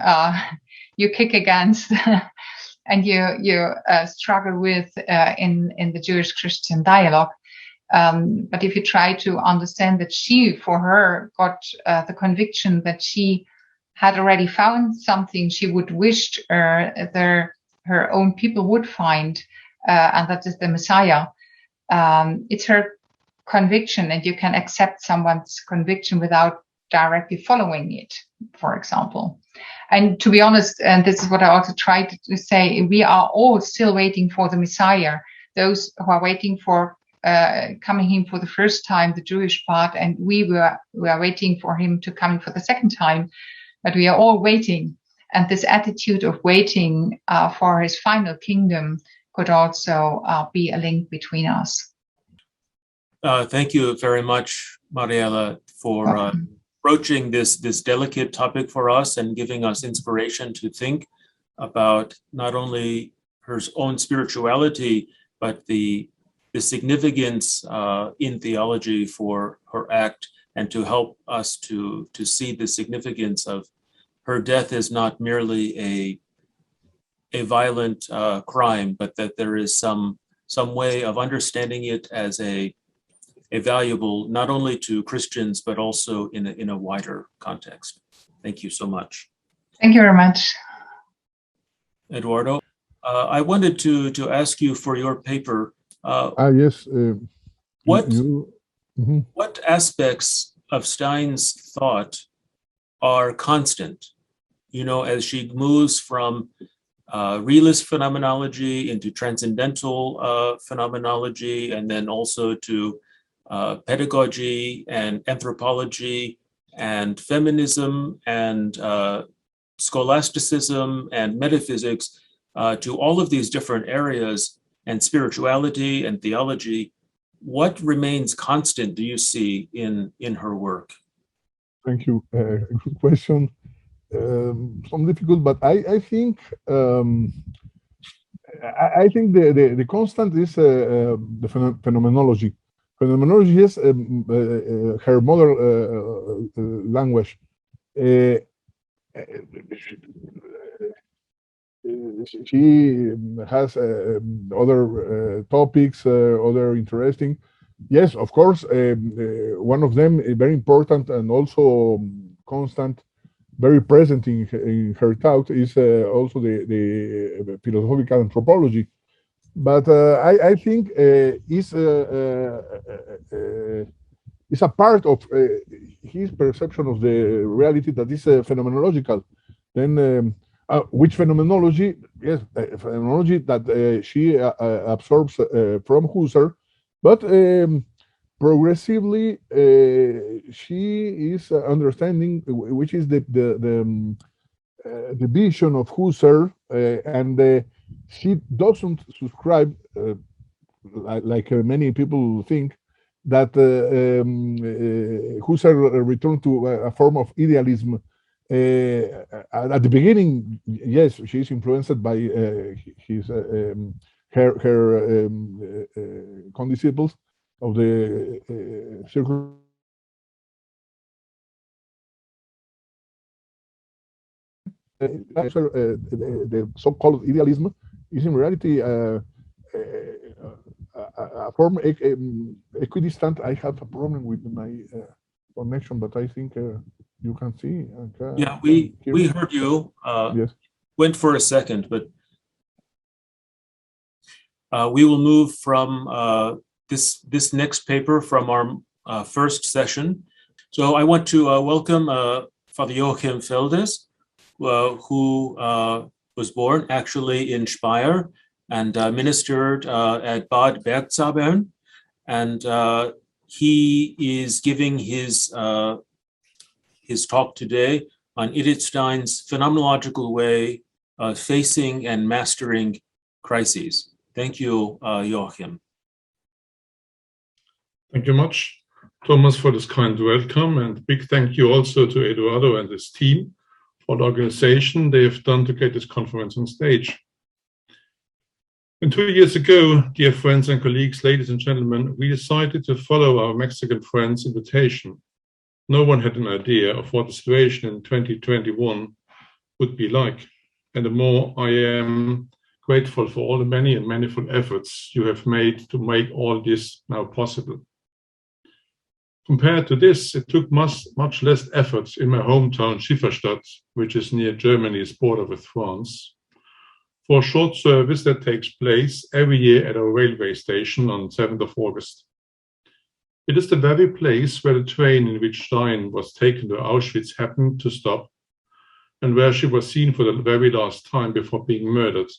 you kick against and you struggle with in the Jewish-Christian dialogue. But if you try to understand that she, for her, got the conviction that she had already found something she would wish her own people would find, and that is the Messiah. It's her conviction, and you can accept someone's conviction without directly following it, for example. And to be honest, and this is what I also tried to say, we are all still waiting for the Messiah. Those who are waiting for coming him for the first time, the Jewish part, and we are waiting for him to come for the second time, but we are all waiting. And this attitude of waiting for his final kingdom could also be a link between us. Thank you very much, Marièle, for approaching this delicate topic for us and giving us inspiration to think about not only her own spirituality, but the significance in theology for her act, and to help us to see the significance of her death as not merely a violent crime, but that there is some way of understanding it as a valuable, not only to Christians, but also in a wider context. Thank you so much. Thank you very much. Eduardo, I wanted to ask you for your paper. Yes. What aspects of Stein's thought are constant? You know, as she moves from realist phenomenology into transcendental phenomenology, and then also to pedagogy and anthropology and feminism and scholasticism and metaphysics, to all of these different areas, and spirituality and theology, what remains constant do you see in her work? Thank you. Good question. Some difficult, but I think I think the constant is the phenomenology. Phenomenology is her mother language. She has other topics, other interesting. Yes, of course. One of them is very important and also constant, very present in her thought is also the philosophical anthropology. But I think it's a part of his perception of the reality that is phenomenological. Then, which phenomenology? Yes, phenomenology that she absorbs from Husserl, but progressively she is understanding which is the vision of Husserl, and she doesn't subscribe, like many people think, that Husserl returned to a form of idealism. At the beginning, yes, she is influenced by his her condisciples of the circle. The so-called idealism is in reality a form equidistant. I have a problem with my connection, but I think you can see. Yeah, we heard you. Yes. Went for a second, but We will move from this next paper from our first session. So I want to welcome Father Joachim Feldes, who was born actually in Speyer and ministered at Bad Bergzabern. And he is giving his talk today on Edith Stein's phenomenological way of facing and mastering crises. Thank you, Joachim. Thank you much, Thomas, for this kind welcome, and big thank you also to Eduardo and his team for the organization they have done to get this conference on stage. And 2 years ago, dear friends and colleagues, ladies and gentlemen, we decided to follow our Mexican friends' invitation. No one had an idea of what the situation in 2021 would be like. And the more I am grateful for all the many and manifold efforts you have made to make all this now possible. Compared to this, it took much less effort in my hometown Schifferstadt, which is near Germany's border with France, for a short service that takes place every year at our railway station on 7th of August. It is the very place where the train in which Stein was taken to Auschwitz happened to stop, and where she was seen for the very last time before being murdered,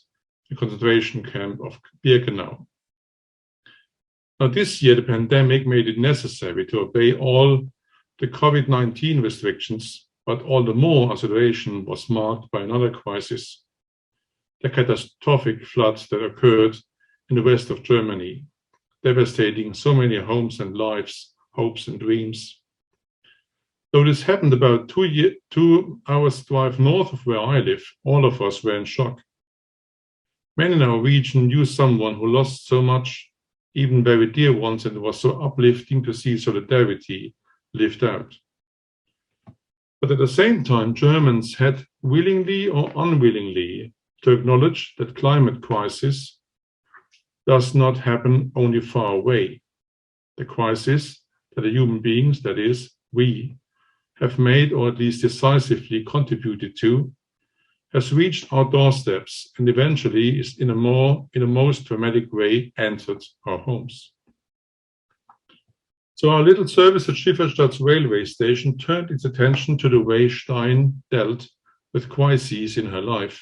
the concentration camp of Birkenau. Now, this year, the pandemic made it necessary to obey all the COVID-19 restrictions, but all the more our situation was marked by another crisis, the catastrophic floods that occurred in the west of Germany, devastating so many homes and lives, hopes and dreams. Though this happened about 2 hours drive north of where I live, all of us were in shock. Many in our region knew someone who lost so much, even very dear ones, and it was so uplifting to see solidarity lived out. But at the same time, Germans had willingly or unwillingly to acknowledge that climate crisis does not happen only far away. The crisis that the human beings, that is, we, have made or at least decisively contributed to, has reached our doorsteps and eventually is in a most dramatic way entered our homes. So our little service at Schifferstadt's railway station turned its attention to the way Stein dealt with crises in her life,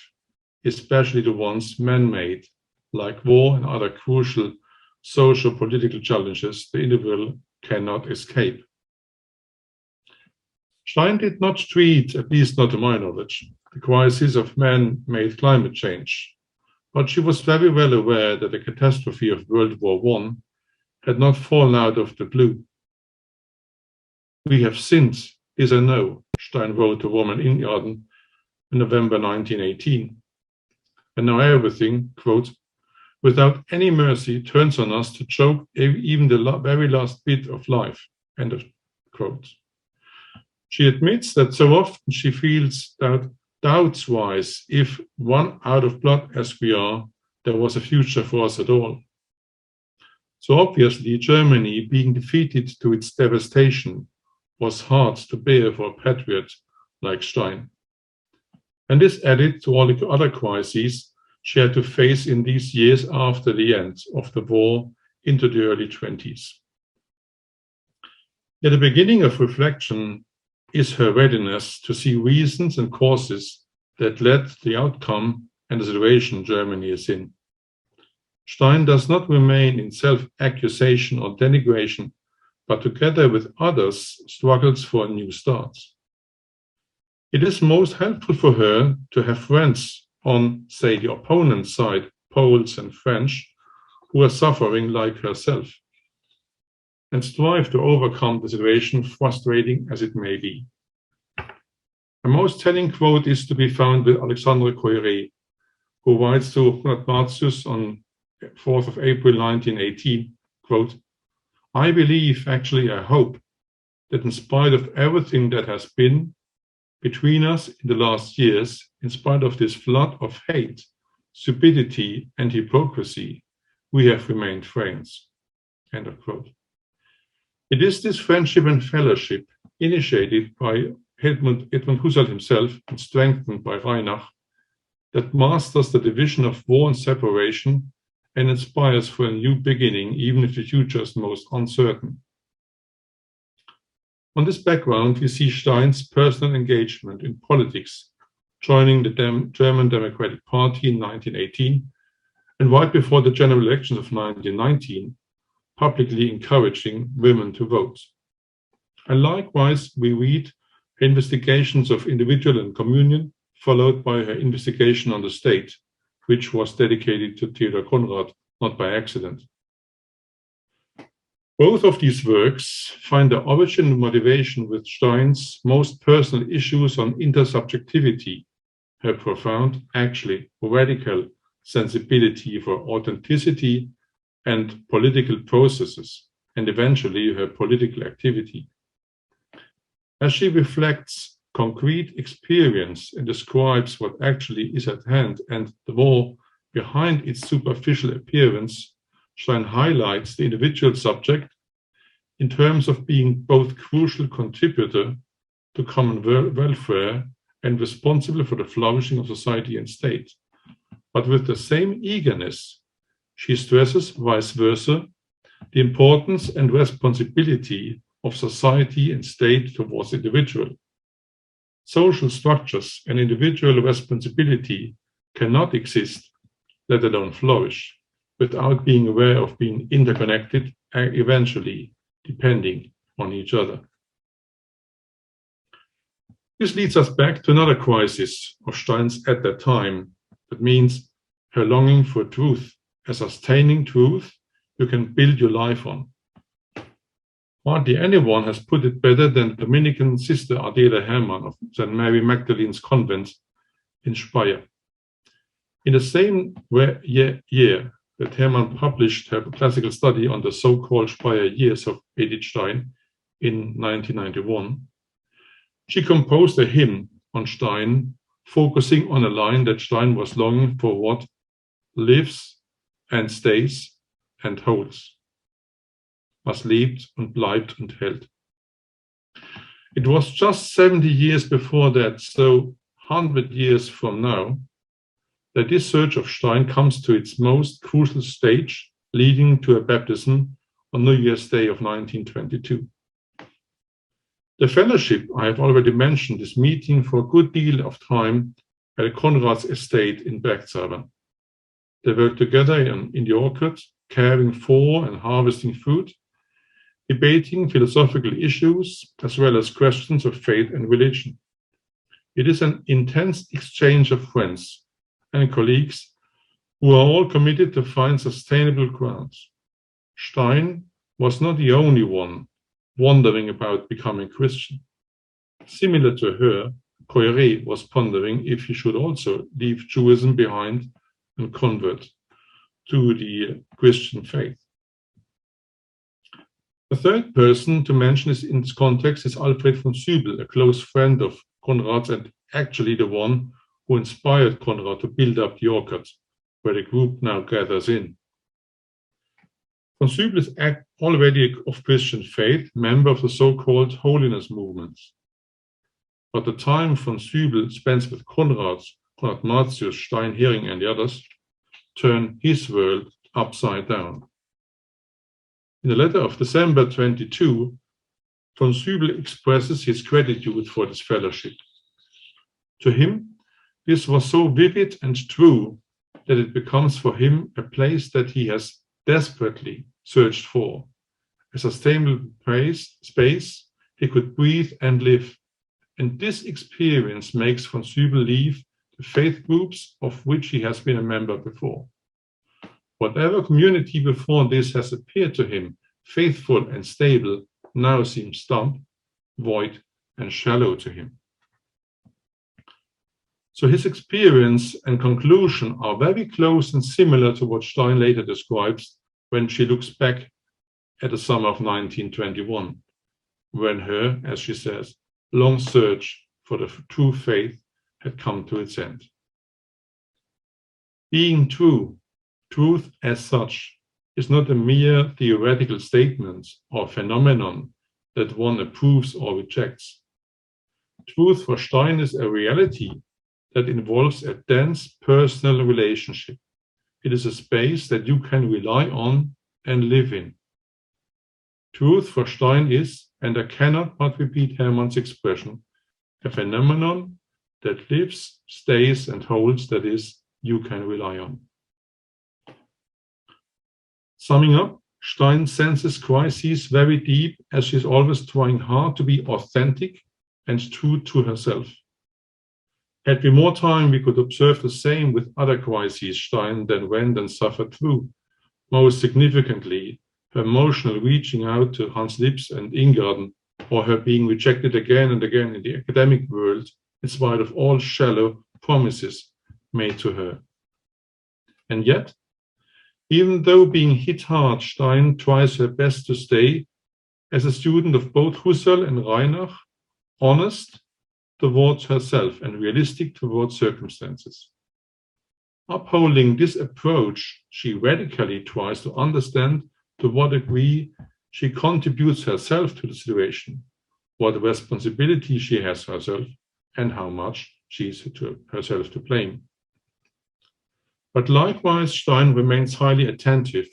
especially the ones man-made, like war and other crucial social-political challenges the individual cannot escape. Stein did not treat, at least not to my knowledge, the crisis of man-made climate change, but she was very well aware that the catastrophe of World War I had not fallen out of the blue. We have sinned, this I know, Stein wrote to Roman Ingarden in November 1918. And now everything, quote, without any mercy turns on us to choke even the very last bit of life, end of quote. She admits that so often she feels that doubts-wise, if one out of blood as we are, there was a future for us at all. So obviously, Germany being defeated to its devastation was hard to bear for a patriot like Stein. And this added to all the other crises she had to face in these years after the end of the war into the early 20s. At the beginning of reflection is her readiness to see reasons and causes that led to the outcome and the situation Germany is in. Stein does not remain in self-accusation or denigration, but together with others struggles for a new start. It is most helpful for her to have friends on, say, the opponent's side, Poles and French, who are suffering like herself, and strive to overcome the situation, frustrating as it may be. A most telling quote is to be found with Alexandre Koyré, who writes to Ignatius on 4th of April 1918, quote, I believe, actually I hope, that in spite of everything that has been between us in the last years, in spite of this flood of hate, stupidity, and hypocrisy, we have remained friends, end of quote. It is this friendship and fellowship, initiated by Edmund Husserl himself and strengthened by Reinach, that masters the division of war and separation and inspires for a new beginning, even if the future is most uncertain. On this background, we see Stein's personal engagement in politics, joining the German Democratic Party in 1918, and right before the general elections of 1919, publicly encouraging women to vote. And likewise, we read her investigations of individual and communion, followed by her investigation on the state, which was dedicated to Theodor Conrad, not by accident. Both of these works find their origin and motivation with Stein's most personal issues on intersubjectivity, her profound, actually radical sensibility for authenticity and political processes, and eventually her political activity. As she reflects concrete experience and describes what actually is at hand and the war behind its superficial appearance, Stein highlights the individual subject in terms of being both crucial contributor to common welfare and responsible for the flourishing of society and state. But with the same eagerness, she stresses, vice versa, the importance and responsibility of society and state towards individual. Social structures and individual responsibility cannot exist, let alone flourish, without being aware of being interconnected and eventually depending on each other. This leads us back to another crisis of Stein's at that time. That means her longing for truth, a sustaining truth you can build your life on. Hardly anyone has put it better than the Dominican sister Adele Hermann of St. Mary Magdalene's convent in Speyer. In the same year that Hermann published her classical study on the so-called Speyer years of Edith Stein in 1991, she composed a hymn on Stein, focusing on a line that Stein was longing for: what lives and stays and holds. Was lebt und bleibt und hält. It was just 70 years before that, so 100 years from now, that this search of Stein comes to its most crucial stage, leading to a baptism on New Year's Day of 1922. The fellowship I have already mentioned is meeting for a good deal of time at Conrad's estate in Bergzabern. They work together in the orchard, caring for and harvesting fruit, debating philosophical issues as well as questions of faith and religion. It is an intense exchange of friends and colleagues who are all committed to find sustainable grounds. Stein was not the only one wondering about becoming Christian. Similar to her, Poiré was pondering if he should also leave Judaism behind and convert to the Christian faith. The third person to mention in this context is Alfred von Sübel, a close friend of Conrad's and actually the one who inspired Conrad to build up the orchard, where the group now gathers in. Von Sübel is already of Christian faith, member of the so-called holiness movements. But the time von Sübel spends with Conrad Martius, Stein, Hering, and the others turn his world upside down. In a letter of December 22, von Sübel expresses his gratitude for this fellowship. To him, this was so vivid and true that it becomes for him a place that he has desperately searched for, a sustainable space he could breathe and live. And this experience makes von Sübel leave the faith groups of which he has been a member before. Whatever community before this has appeared to him faithful and stable now seems stump, void, and shallow to him. So his experience and conclusion are very close and similar to what Stein later describes when she looks back at the summer of 1921, when her, as she says, long search for the true faith had come to its end. Being true, truth as such, is not a mere theoretical statement or phenomenon that one approves or rejects. Truth for Stein is a reality that involves a dense personal relationship. It is a space that you can rely on and live in. Truth for Stein is, and I cannot but repeat Hermann's expression, a phenomenon that lives, stays, and holds, that is, you can rely on. Summing up, Stein senses crises very deep, as she is always trying hard to be authentic and true to herself. Had we more time, we could observe the same with other crises Stein then went and suffered through. Most significantly, her emotional reaching out to Hans Lips and Ingarden, or her being rejected again and again in the academic world, in spite of all shallow promises made to her. And yet, even though being hit hard, Stein tries her best to stay, as a student of both Husserl and Reinach, honest towards herself and realistic towards circumstances. Upholding this approach, she radically tries to understand to what degree she contributes herself to the situation, what responsibility she has herself, and how much she is herself to blame. But likewise, Stein remains highly attentive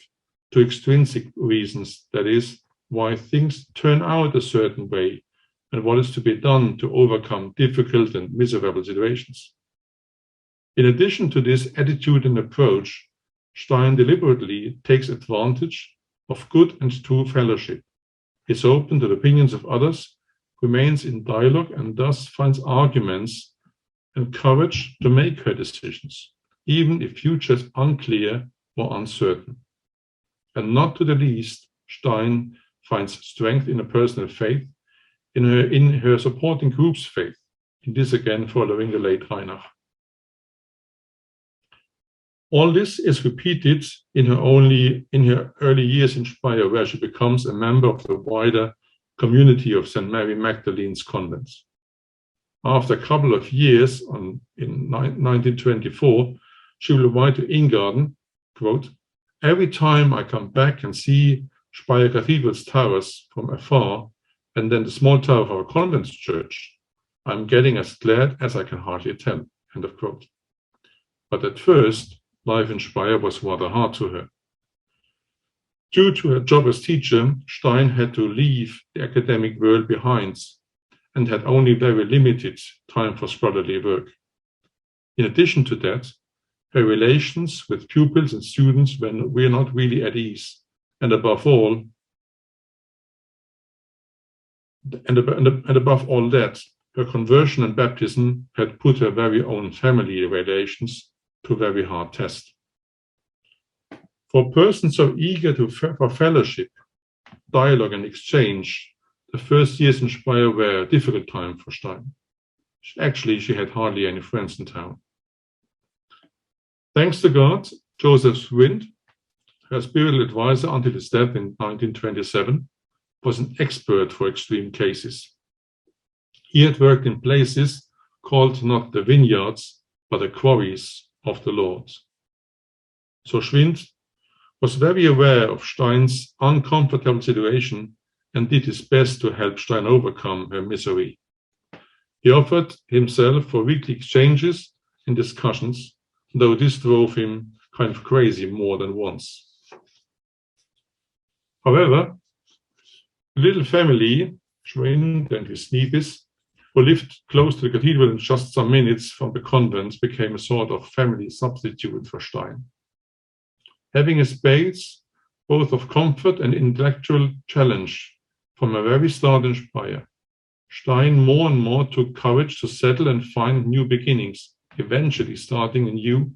to extrinsic reasons, that is, why things turn out a certain way, and what is to be done to overcome difficult and miserable situations. In addition to this attitude and approach, Stein deliberately takes advantage of good and true fellowship, is open to the opinions of others, remains in dialogue, and thus finds arguments and courage to make her decisions, even if future is unclear or uncertain. And not to the least, Stein finds strength in a personal faith, in her supporting group's faith, in this again following the late Reinach. All this is repeated in her early years in Speyer, where she becomes a member of the wider community of St. Mary Magdalene's convents. After a couple of years, in 1924, she will write to Ingarden, quote, "Every time I come back and see Speyer Cathedral's towers from afar, and then the small tower of our convent church, I'm getting as glad as I can hardly tell," end of quote. But at first, life in Speyer was rather hard to her. Due to her job as teacher, Stein had to leave the academic world behind and had only very limited time for scholarly work. In addition to that, her relations with pupils and students were not really at ease, and above all that, her conversion and baptism had put her very own family relations to a very hard test. For a person so eager for fellowship, dialogue, and exchange, the first years in Speyer were a difficult time for Stein. Actually, she had hardly any friends in town. Thanks to God, Joseph Schwind, her spiritual advisor until his death in 1927, was an expert for extreme cases. He had worked in places called not the vineyards, but the quarries of the Lord. So Schwind was very aware of Stein's uncomfortable situation and did his best to help Stein overcome her misery. He offered himself for weekly exchanges and discussions, though this drove him kind of crazy more than once. However, the little family, Schwind and his nieces, who lived close to the cathedral and just some minutes from the convent, became a sort of family substitute for Stein. Having a space both of comfort and intellectual challenge from a very start in Speyer, Stein more and more took courage to settle and find new beginnings, eventually starting anew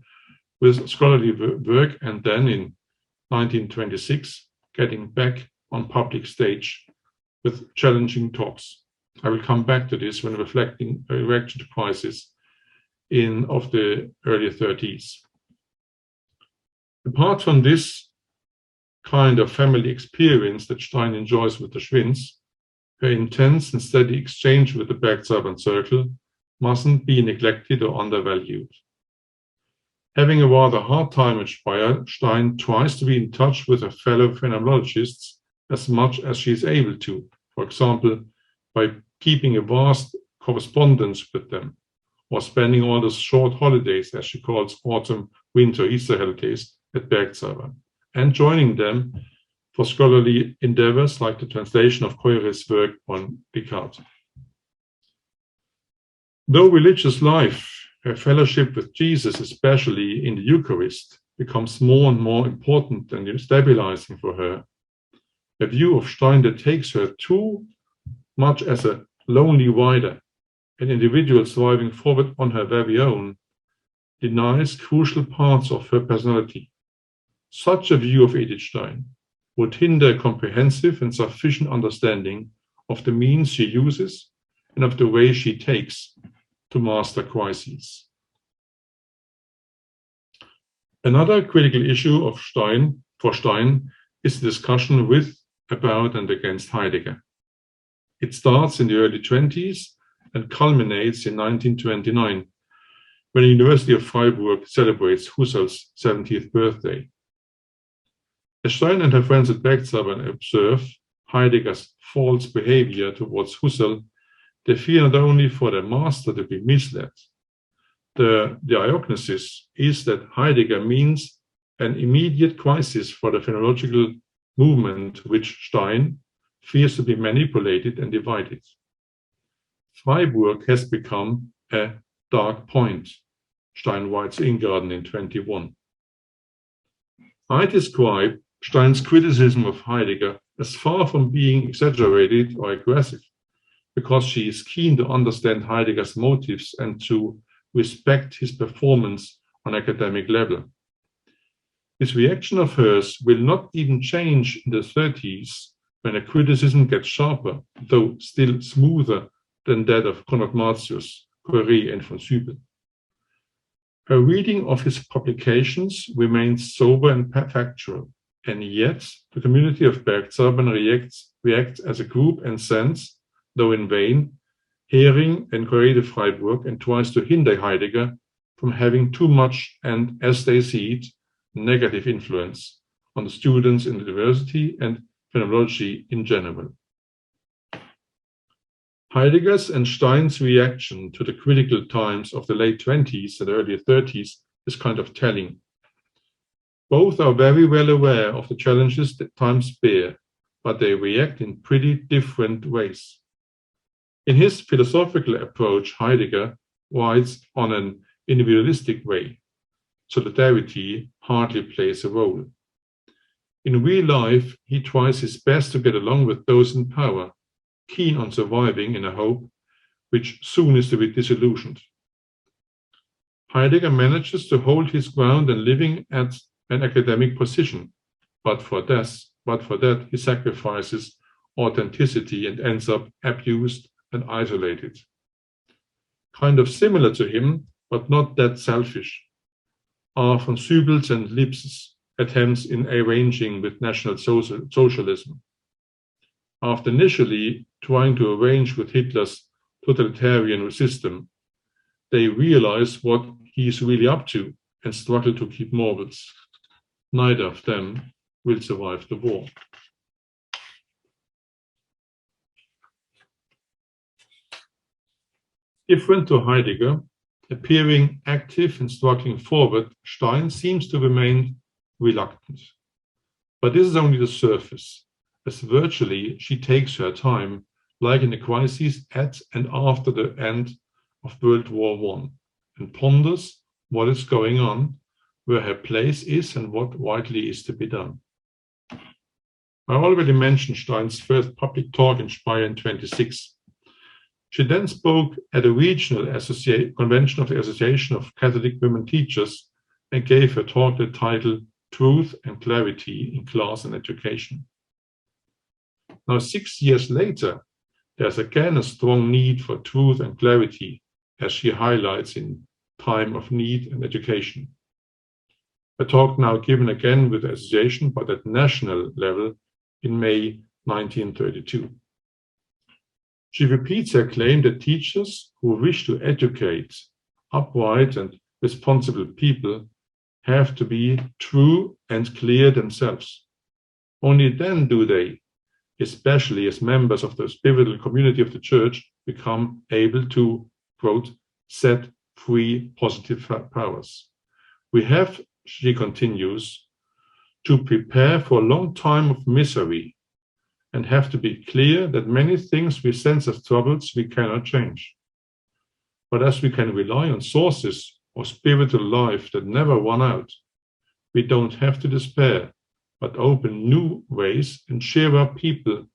with scholarly work, and then in 1926 getting back on public stage with challenging talks. I will come back to this when reflecting a reaction to crisis of the early 30s. Apart from this kind of family experience that Stein enjoys with the Schwinds, her intense and steady exchange with the Bergzabern circle mustn't be neglected or undervalued. Having a rather hard time at Speyer, Stein tries to be in touch with her fellow phenomenologists as much as she is able to, for example, by keeping a vast correspondence with them, or spending all those short holidays, as she calls autumn, winter, Easter holidays, at Bergzabern and joining them for scholarly endeavors like the translation of Koyre's work on Descartes. Though religious life, her fellowship with Jesus, especially in the Eucharist, becomes more and more important and stabilizing for her, a view of Stein that takes her too much as a lonely rider, an individual striving forward on her very own, denies crucial parts of her personality. Such a view of Edith Stein would hinder a comprehensive and sufficient understanding of the means she uses and of the way she takes to master crises. Another critical issue of Stein is the discussion with, about, and against Heidegger. It starts in the early 20s and culminates in 1929, when the University of Freiburg celebrates Husserl's 70th birthday. As Stein and her friends at Bergzabern observe Heidegger's false behavior towards Husserl, they fear not only for their master to be misled. The diagnosis is that Heidegger means an immediate crisis for the phenomenological movement, which Stein fears to be manipulated and divided. Freiburg has become a dark point, Stein writes Ingarden in 21. I describe Stein's criticism of Heidegger as far from being exaggerated or aggressive, because she is keen to understand Heidegger's motives and to respect his performance on academic level. This reaction of hers will not even change in the 30s when a criticism gets sharper, though still smoother than that of Konrad Martius, Koyré, and von Sübel. Her reading of his publications remains sober and factual, and yet the community of Bergzabern reacts as a group and sense, though in vain, Hering and Koyré de Freiburg, and tries to hinder Heidegger from having too much and, as they see it, negative influence on the students in the university and phenomenology in general. Heidegger's and Stein's reaction to the critical times of the late 20s and early 30s is kind of telling. Both are very well aware of the challenges that times bear, but they react in pretty different ways. In his philosophical approach, Heidegger writes on an individualistic way. Solidarity hardly plays a role. In real life, he tries his best to get along with those in power, keen on surviving in a hope which soon is to be disillusioned. Heidegger manages to hold his ground and living at an academic position, but for that he sacrifices authenticity and ends up abused and isolated. Kind of similar to him, but not that selfish, are von Sübel's and Lips's attempts in arranging with National Socialism. After initially trying to arrange with Hitler's totalitarian system, they realize what he is really up to and struggle to keep morals. Neither of them will survive the war. Different to Heidegger, appearing active and struggling forward, Stein seems to remain reluctant. But this is only the surface, as virtually she takes her time, like in the crises at and after the end of World War I, and ponders what is going on, where her place is, and what rightly is to be done. I already mentioned Stein's first public talk in Speyer in 1926. She then spoke at a regional convention of the Association of Catholic Women Teachers and gave her talk the title Truth and Clarity in Class and Education. Now, 6 years later, there's again a strong need for truth and clarity, as she highlights in Time of Need and Education. A talk now given again with the association, but at national level in May 1932. She repeats her claim that teachers who wish to educate upright and responsible people have to be true and clear themselves. Only then do they, especially as members of the spiritual community of the Church, become able to, quote, set free positive powers. We have, she continues, to prepare for a long time of misery and have to be clear that many things we sense as troubles we cannot change. But as we can rely on sources of spiritual life that never run out, we don't have to despair, but open new ways and cheer up people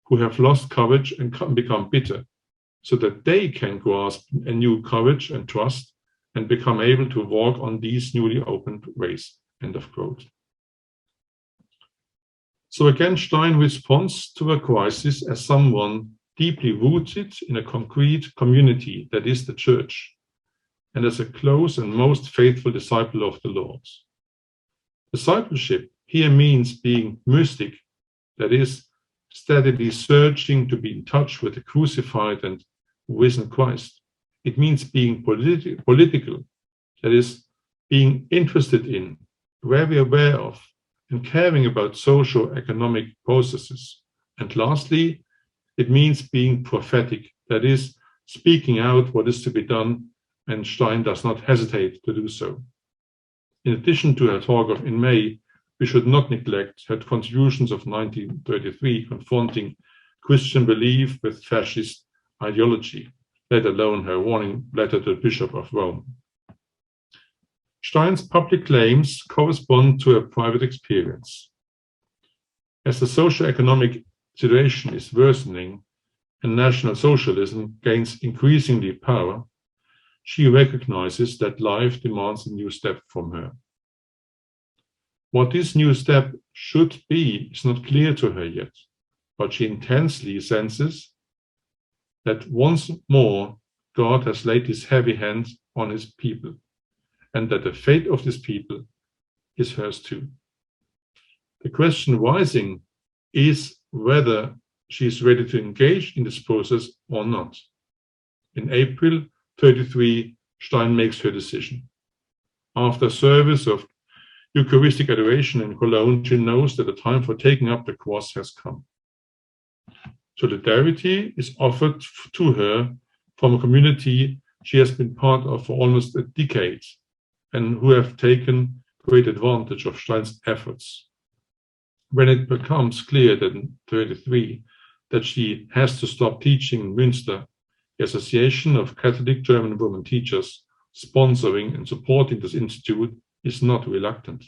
who have lost courage and become bitter, so that they can grasp a new courage and trust and become able to walk on these newly opened ways. End of quote. So again, Stein responds to a crisis as someone deeply rooted in a concrete community that is the church, and as a close and most faithful disciple of the Lord. Discipleship here means being mystic, that is, steadily searching to be in touch with the crucified and risen Christ. It means being political, that is, being interested in, very aware of, and caring about socio-economic processes. And lastly, it means being prophetic, that is, speaking out what is to be done, and Stein does not hesitate to do so. In addition to her talk in May, we should not neglect her contributions of 1933 confronting Christian belief with fascist ideology, let alone her warning letter to the Bishop of Rome. Stein's public claims correspond to a private experience. As the socio-economic situation is worsening and National Socialism gains increasingly power, she recognizes that life demands a new step from her. What this new step should be is not clear to her yet, but she intensely senses that once more God has laid his heavy hand on his people, and that the fate of this people is hers too. The question rising is whether she is ready to engage in this process or not. In April 1933, Stein makes her decision. After a service of Eucharistic adoration in Cologne, she knows that the time for taking up the cross has come. Solidarity is offered to her from a community she has been part of for almost a decade and who have taken great advantage of Stein's efforts. When it becomes clear that in 1933 that she has to stop teaching in Münster, the Association of Catholic German Women Teachers, sponsoring and supporting this institute, is not reluctant.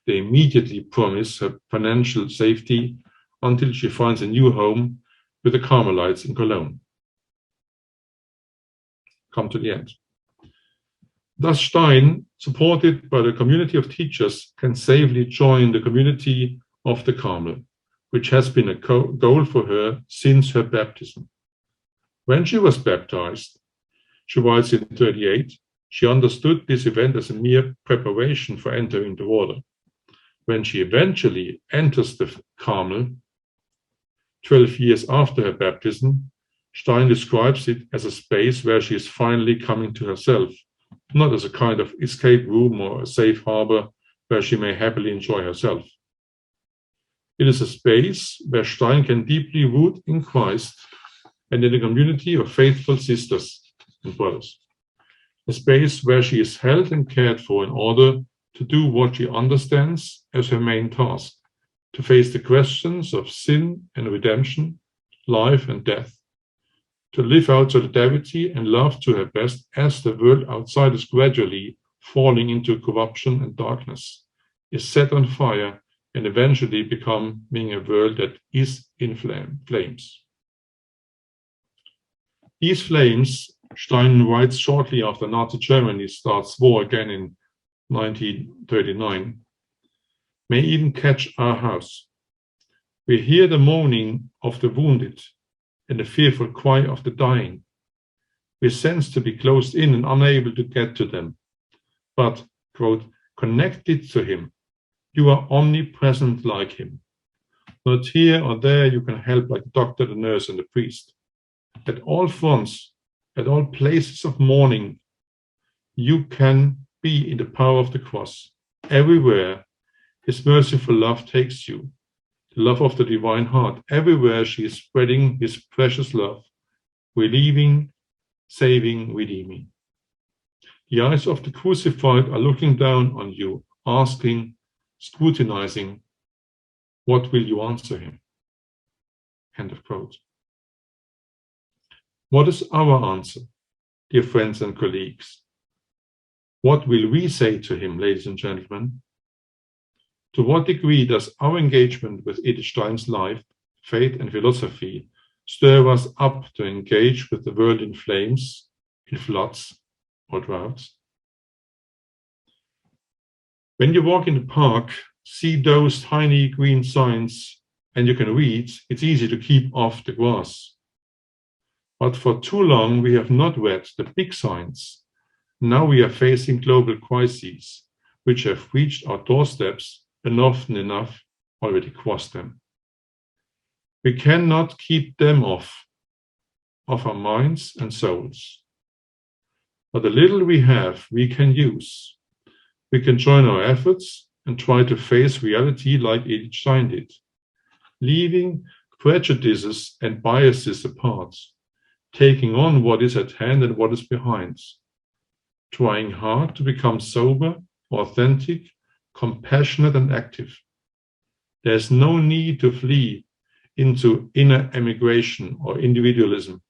They immediately promise her financial safety until she finds a new home with the Carmelites in Cologne. Come to the end. Thus Stein, supported by the community of teachers, can safely join the community of the Carmel, which has been a goal for her since her baptism. When she was baptized, she writes in 1938, she understood this event as a mere preparation for entering the water. When she eventually enters the Carmel, 12 years after her baptism, Stein describes it as a space where she is finally coming to herself, not as a kind of escape room or a safe harbor where she may happily enjoy herself. It is a space where Stein can deeply root in Christ and in a community of faithful sisters and brothers. A space where she is held and cared for in order to do what she understands as her main task, to face the questions of sin and redemption, life and death, to live out solidarity and love to her best as the world outside is gradually falling into corruption and darkness, is set on fire and eventually becoming a world that is in flames. These flames, Stein writes shortly after Nazi Germany starts war again in 1939, may even catch our house. We hear the moaning of the wounded and the fearful cry of the dying. We sense to be closed in and unable to get to them, but, quote, connected to him. You are omnipresent like him. Not here or there you can help like the doctor, the nurse, and the priest. At all fronts, at all places of mourning, you can be in the power of the cross. Everywhere, his merciful love takes you, the love of the divine heart. Everywhere she is spreading his precious love, relieving, saving, redeeming. The eyes of the crucified are looking down on you, asking, scrutinizing, what will you answer him? End of quote. What is our answer, dear friends and colleagues? What will we say to him, ladies and gentlemen? To what degree does our engagement with Edith Stein's life, faith, and philosophy stir us up to engage with the world in flames, in floods, or droughts? When you walk in the park, see those tiny green signs, and you can read, it's easy to keep off the grass. But for too long, we have not read the big signs. Now we are facing global crises, which have reached our doorsteps and often enough already crossed them. We cannot keep them off our minds and souls. But the little we have, we can use. We can join our efforts and try to face reality like Edith Stein did, leaving prejudices and biases apart, taking on what is at hand and what is behind, trying hard to become sober, authentic, compassionate, and active. There's no need to flee into inner emigration or individualism,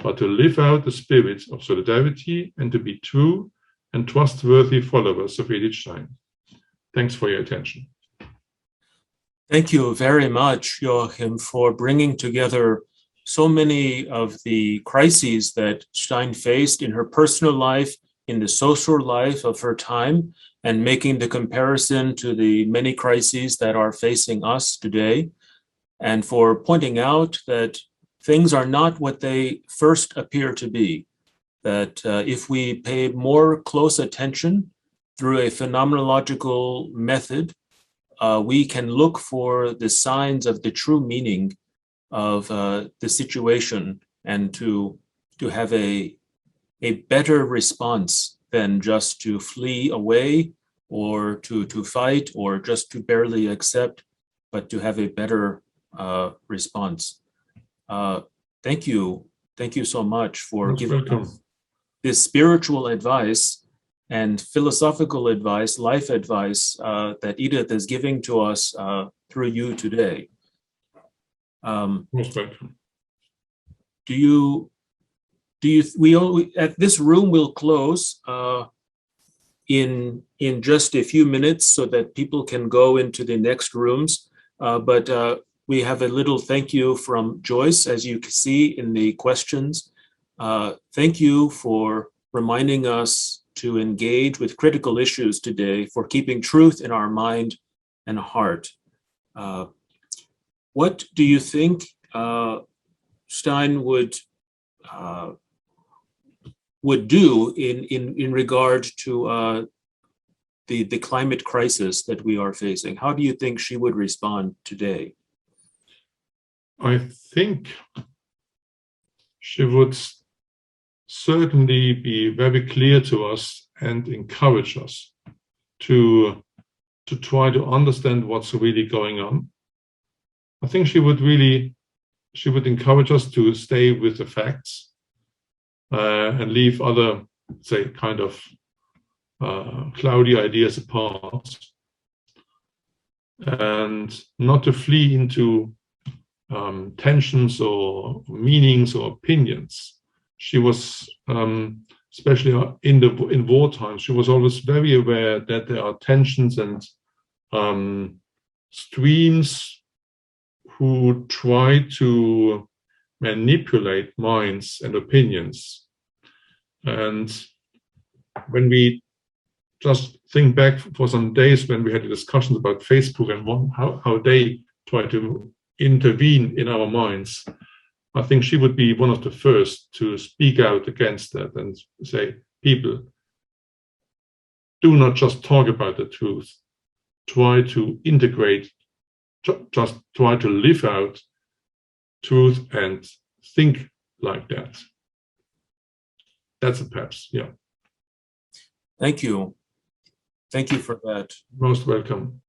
but to live out the spirit of solidarity and to be true and trustworthy followers of Edith Stein. Thanks for your attention. Thank you very much, Joachim, for bringing together so many of the crises that Stein faced in her personal life, in the social life of her time, and making the comparison to the many crises that are facing us today, and for pointing out that things are not what they first appear to be, that if we pay more close attention through a phenomenological method, we can look for the signs of the true meaning of the situation and to have a better response than just to flee away or to fight or just to barely accept, but to have a better response. Thank you. Thank you so much for giving us this spiritual advice and philosophical advice, life advice that Edith is giving to us through you today. Most welcome. This room will close in just a few minutes so that people can go into the next rooms. But we have a little thank you from Joyce, as you can see in the questions. Thank you for reminding us to engage with critical issues today, for keeping truth in our mind and heart. What do you think Stein would do in regard to the climate crisis that we are facing? How do you think she would respond today? I think she would certainly be very clear to us and encourage us to try to understand what's really going on. I think she would encourage us to stay with the facts and leave other, say, kind of cloudy ideas apart, and not to flee into tensions or meanings or opinions. She was, especially in wartime, she was always very aware that there are tensions and streams who try to manipulate minds and opinions. And when we just think back for some days when we had discussions about Facebook and how they try to intervene in our minds, I think she would be one of the first to speak out against that and say, people, do not just talk about the truth. Try to integrate, just try to live out truth and think like that. That's a perhaps, yeah. Thank you. Thank you for that. Most welcome.